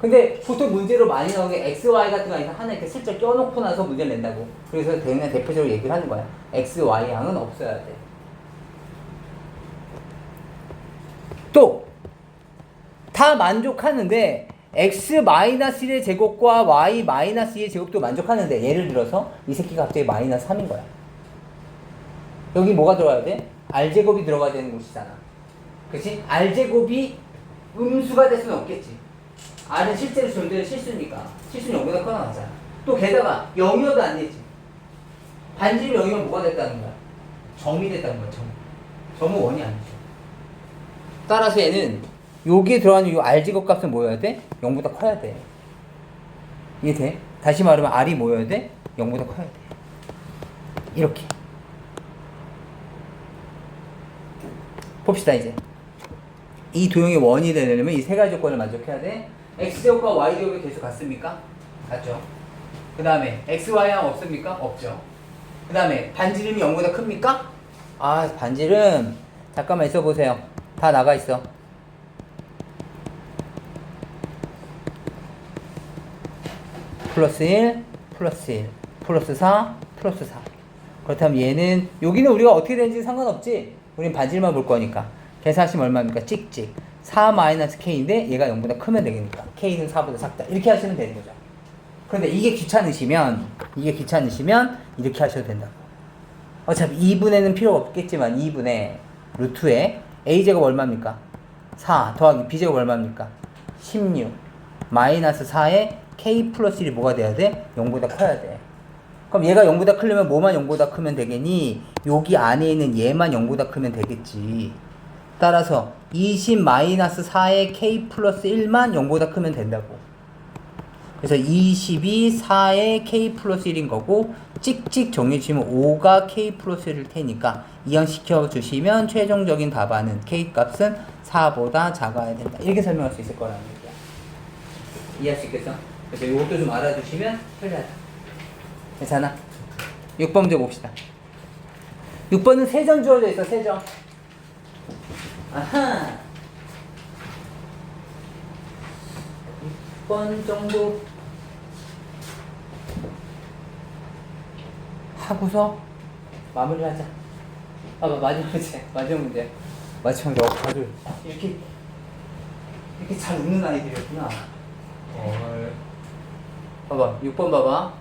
근데 보통 문제로 많이 나오는 게 x, y 같은 거 하나 이렇게 슬쩍 껴놓고 나서 문제를 낸다고. 그래서 그냥 대표적으로 얘기를 하는 거야. x, y 항은 없어야 돼. 또 다 만족하는데 x-1의 제곱과 y-2의 제곱도 만족하는데 예를 들어서 이 새끼가 갑자기 마이너스 3인 거야. 여기 뭐가 들어가야 돼? r제곱이 들어가야 되는 곳이잖아. 그치? r제곱이 음수가 될 수는 없겠지. r은 실제로 존재는 실수니까. 실수는 0보다 커나 나잖아. 또 게다가 0이어도 안 되지. 반지름 0이면 뭐가 됐다는 거야? 점이 됐다는 거야. 점은 1이 아니죠. 따라서 얘는 여기에 들어가는 이 r제곱 값은 뭐여야 돼? 0보다 커야 돼. 이해돼? 다시 말하면 r이 뭐여야 돼? 0보다 커야 돼. 이렇게 봅시다. 이제 이 도형이 원이 되려면 이 세 가지 조건을 만족해야 돼. x제곱과 y제곱이 계속 같습니까? 같죠. 그 다음에 x, y항 없습니까? 없죠. 그 다음에 반지름이 0보다 큽니까? 아, 반지름 잠깐만 있어보세요. 다 나가 있어. 플러스 1, 플러스 1, 플러스 4, 플러스 4. 그렇다면 얘는 여기는 우리가 어떻게 되는지 상관없지. 우린 반지름만 볼 거니까. 계산하시면 얼마입니까? 찍찍 4-k인데 얘가 0보다 크면 되니까 k는 4보다 작다. 이렇게 하시면 되는 거죠. 그런데 이게 귀찮으시면 이렇게 하셔도 된다고. 어차피 2분의는 필요가 없겠지만 2분의 루트에 a제곱 얼마입니까? 4 더하기 b제곱 얼마입니까? 16 마이너스 4에 k 플러스 1이 뭐가 돼야 돼? 0보다 커야 돼. 그럼 얘가 0보다 크려면 뭐만 0보다 크면 되겠니? 여기 안에 있는 얘만 0보다 크면 되겠지. 따라서 20 마이너스 4의 k 플러스 1만 0보다 크면 된다고. 그래서 22 4의 k 플러스 1인 거고 찍찍 정리해주시면 5가 k 플러스 1일 테니까 이항시켜 주시면 최종적인 답안은 k 값은 4보다 작아야 된다. 이렇게 설명할 수 있을 거라는 얘기야. 이해할 수 있겠어? 그래서 이것도 좀 알아두시면 편리하다. 괜찮아? 6번 문제 봅시다. 6번은 3점 주어져 있어. 3점. 아하. 6번 정도 하고서 마무리를 하자. 봐봐, 마지막 문제. 마지막 문제. 마지막 문제. 다들 이렇게 잘 웃는 아이들이었구나. 봐봐, 6번 봐봐.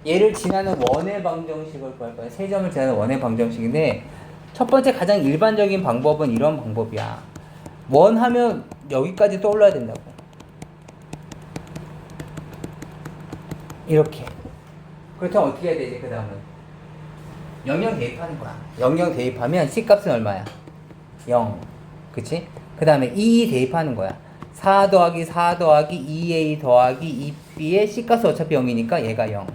얘를 지나는 원의 방정식을 구할 거야. 3점을 지나는 원의 방정식인데 첫 번째 가장 일반적인 방법은 이런 방법이야. 원 하면 여기까지 떠올라야 된다고. 이렇게. 그렇다면 어떻게 해야 되지? 그 다음은 영영 대입하는 거야. 영영 대입하면 C값은 얼마야? 0. 그치? 그 다음에 2 대입하는 거야. 4 더하기 4 더하기 2A 더하기 2B의 C값은 어차피 0이니까 얘가 0.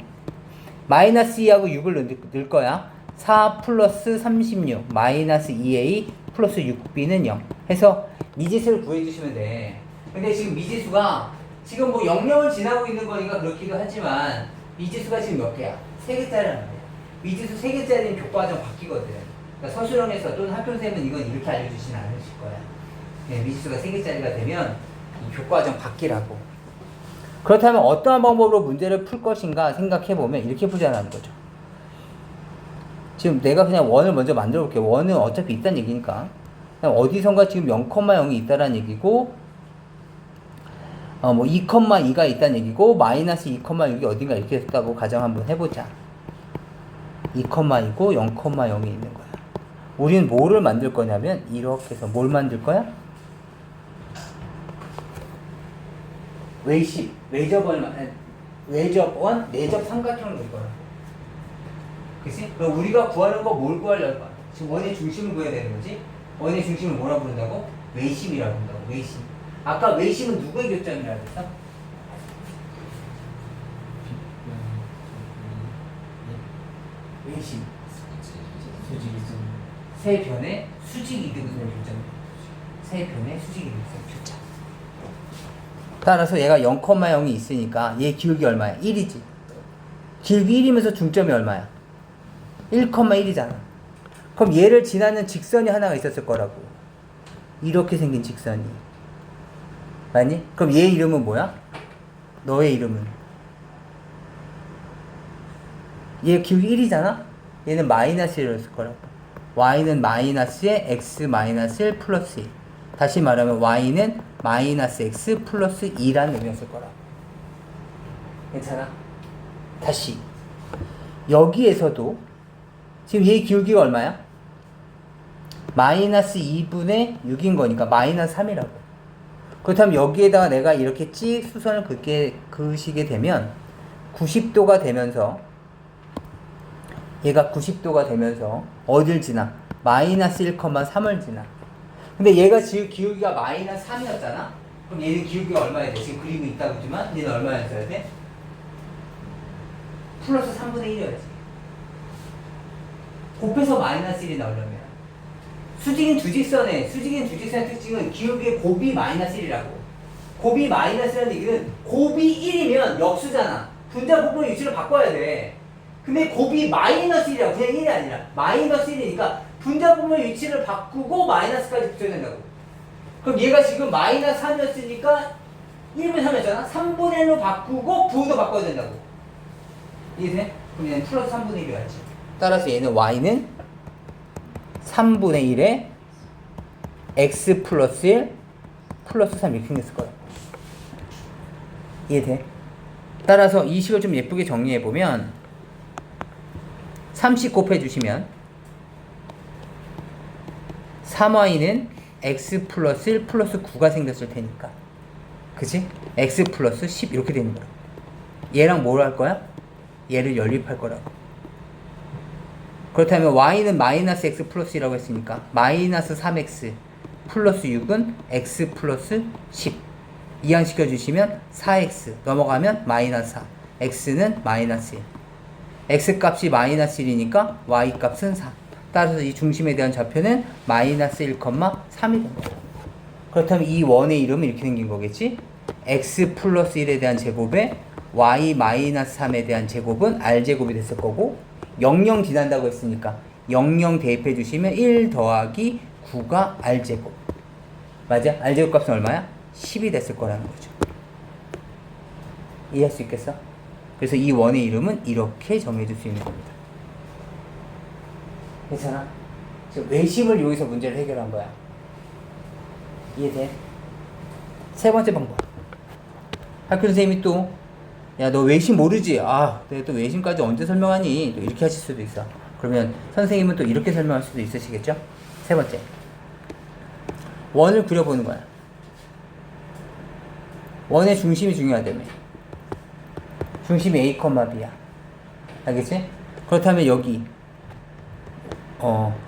마이너스 2하고 6을 넣을 거야. 4 플러스 36 마이너스 2A 플러스 6B는 0 해서 미지수를 구해주시면 돼. 근데 지금 미지수가 지금 뭐 00을 지나고 있는 거니까 그렇기도 하지만 미지수가 지금 몇 개야? 3개짜리란 말이야. 미지수 3개짜리는 교과과정 바뀌거든. 그러니까 서술형에서 또는 학교쌤은 이건 이렇게 알려주진 않으실 거야. 네, 미지수가 3개짜리가 되면 이 교과과정 바뀌라고. 그렇다면 어떠한 방법으로 문제를 풀 것인가 생각해보면 이렇게 풀자는 거죠. 지금 내가 그냥 원을 먼저 만들어 볼게요. 원은 어차피 있다는 얘기니까. 어디선가 지금 0,0이 있다는 얘기고, 뭐 2,2가 있다는 얘기고, 마이너스 2,6이 어딘가 이렇게 있다고 가정 한번 해보자. 2,2고 0,0이 있는 거야. 우리는 뭐를 만들 거냐면, 이렇게 해서 뭘 만들 거야? 내접 삼각형을 넣을 거야. 그치? 그럼 우리가 구하는 거 뭘 구하려고? 지금 원의 중심을 구해야 되는 거지? 원의 중심을 뭐라 부른다고? 외심이라고 한다고. 외심. 아까 외심은 누구의 교점이라고 했어? 외심. 세 변의 수직 이등분의 교점. 세 변의 수직 이등분의 교점. 따라서 얘가 0,0이 있으니까 얘 기울기 얼마야? 1이지. 길기 1이면서 중점이 얼마야? 1,1이잖아. 그럼 얘를 지나는 직선이 하나가 있었을 거라고. 이렇게 생긴 직선이. 맞니? 그럼 얘 이름은 뭐야? 너의 이름은? 얘 길기 1이잖아? 얘는 마이너스 1이었을 거라고. y는 마이너스에 x 마이너스 1 플러스 1. 다시 말하면 y는 마이너스 x 플러스 2라는 의미였을 거라고. 괜찮아? 다시. 여기에서도 지금 얘 기울기가 얼마야? 마이너스 2분의 6인 거니까 마이너스 3이라고. 그렇다면 여기에다가 내가 이렇게 찍 수선을 그으시게 되면 90도가 되면서 얘가 90도가 되면서 어딜 지나? 마이너스 1,3을 지나. 근데 얘가 지금 기울기가 마이너스 3이었잖아? 그럼 얘는 기울기가 얼마야 돼? 지금 그리고 있다고 했지만 얘는 얼마였어야 돼? 플러스 3분의 1이어야지. 곱해서 마이너스 1이 나오려면 수직인 두직선의 특징은 기울기의 곱이 마이너스 1이라고. 곱이 마이너스라는 얘기는 곱이 1이면 역수잖아. 분자 부분 위치를 바꿔야 돼. 근데 곱이 마이너스 1이라고. 그냥 1이 아니라 마이너스 1이니까 분자 부분 위치를 바꾸고 마이너스까지 붙여야 된다고. 그럼 얘가 지금 마이너스 3이었으니까 1분의 3이었잖아. 3분의 1로 바꾸고 부호도 바꿔야 된다고. 이해돼? 그럼 얘는 플러스 3분의 1이어야지. 따라서 얘는 y는 3분의 1에 x 플러스 1 플러스 3 이렇게 생겼을 거야. 이해돼? 따라서 이 식을 좀 예쁘게 정리해보면 30 곱해주시면 3y는 x 플러스 1 플러스 9가 생겼을 테니까, 그치? x 플러스 10 이렇게 되는 거야. 얘랑 뭘 할 거야? 얘를 연립할 거라고. 그렇다면 y는 마이너스 x 플러스 1이라고 했으니까 마이너스 3x 플러스 6은 x 플러스 10 이항시켜 주시면 4x 넘어가면 마이너스 4 x는 마이너스 1 x 값이 마이너스 1이니까 y 값은 4. 따라서 이 중심에 대한 좌표는 마이너스 1,3이 됩니다. 그렇다면 이 원의 이름은 이렇게 생긴 거겠지? x 플러스 1에 대한 제곱에 y 마이너스 3에 대한 제곱은 r제곱이 됐을 거고, 00 지난다고 했으니까 00 대입해 주시면 1 더하기 9가 r제곱. 맞아? r제곱 값은 얼마야? 10이 됐을 거라는 거죠. 이해할 수 있겠어? 그래서 이 원의 이름은 이렇게 정해줄 수 있는 겁니다. 괜찮아? 지금 외심을 이용해서 문제를 해결한 거야. 이해돼? 세 번째 방법. 학교 선생님이 또, 야, 너 외심 모르지? 아, 내가 또 외심까지 언제 설명하니? 또 이렇게 하실 수도 있어. 그러면 선생님은 또 이렇게 설명할 수도 있으시겠죠? 세 번째. 원을 그려보는 거야. 원의 중심이 중요하다며. 중심이 A, B야. 알겠지? 그렇다면 여기,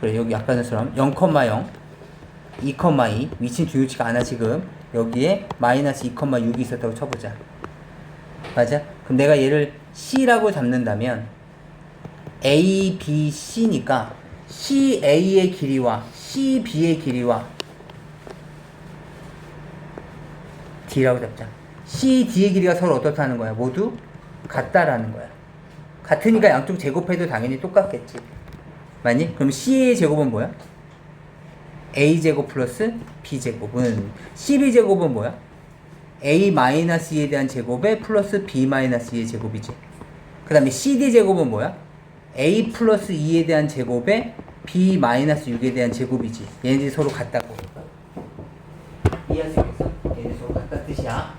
그래, 여기 아까 전처럼 0, 0, 2, 2 위치는 중요치가 않아. 지금 여기에 마이너스 2,6이 있었다고 쳐보자. 맞아? 그럼 내가 얘를 C라고 잡는다면 A, B, C니까 CA의 길이와 CB의 길이와 D라고 잡자. CD의 길이가 서로 어떻다는 거야? 모두 같다라는 거야. 같으니까 양쪽 제곱해도 당연히 똑같겠지. 맞니? 그럼 C의 제곱은 뭐야? A제곱 플러스 B제곱은, CB제곱은 뭐야? A-2에 대한 제곱에 플러스 B-2의 제곱이지. 그 다음에 CD제곱은 뭐야? A 플러스 2에 대한 제곱에 B-6에 대한 제곱이지. 얘네들이 서로 같다고. 이해할 수 있겠어? 얘네들이 서로 같다는 뜻이야.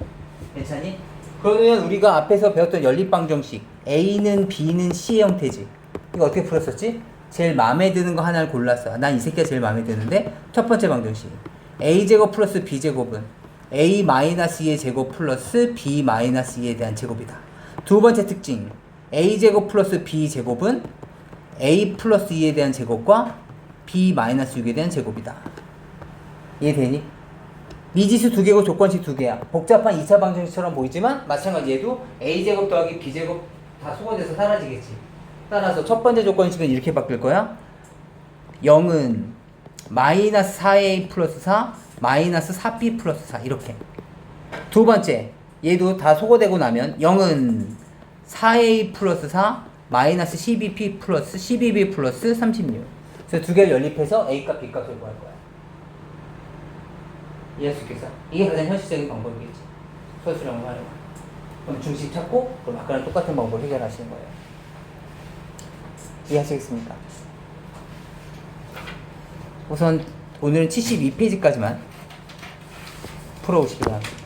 괜찮니? 그러면 우리가 앞에서 배웠던 연립방정식 A는 B는 C의 형태지. 이거 어떻게 풀었었지? 제일 마음에 드는 거 하나를 골랐어. 난 이 새끼가 제일 마음에 드는데, 첫 번째 방정식 A제곱 플러스 B제곱은 A-2의 제곱 플러스 B-2에 대한 제곱이다. 두 번째 특징, A제곱 플러스 B제곱은 A 플러스 2에 대한 제곱과 B-6에 대한 제곱이다. 이해되니? 미지수 두 개고 조건식 두 개야. 복잡한 2차 방정식처럼 보이지만 마찬가지 얘도 A제곱 더하기 B제곱 다 소거돼서 사라지겠지. 따라서 첫 번째 조건식은 이렇게 바뀔 거야. 0은 마이너스 4A 플러스 4 마이너스 4B 플러스 4 이렇게. 두 번째 얘도 다 소거되고 나면 0은 4a 플러스 4 마이너스 12p 플러스 12b 플러스 36. 그래서 두 개를 연립해서 a값 b값을 구할 거야. 이해할 수 있겠어? 이게 가장 현실적인 방법이겠지. 소수령을 활용하는. 그럼 중식 찾고 그럼 아까랑 똑같은 방법을 해결하시는 거예요. 이해하시겠습니까? 우선 오늘은 72페이지까지만 풀어오시기 바랍니다.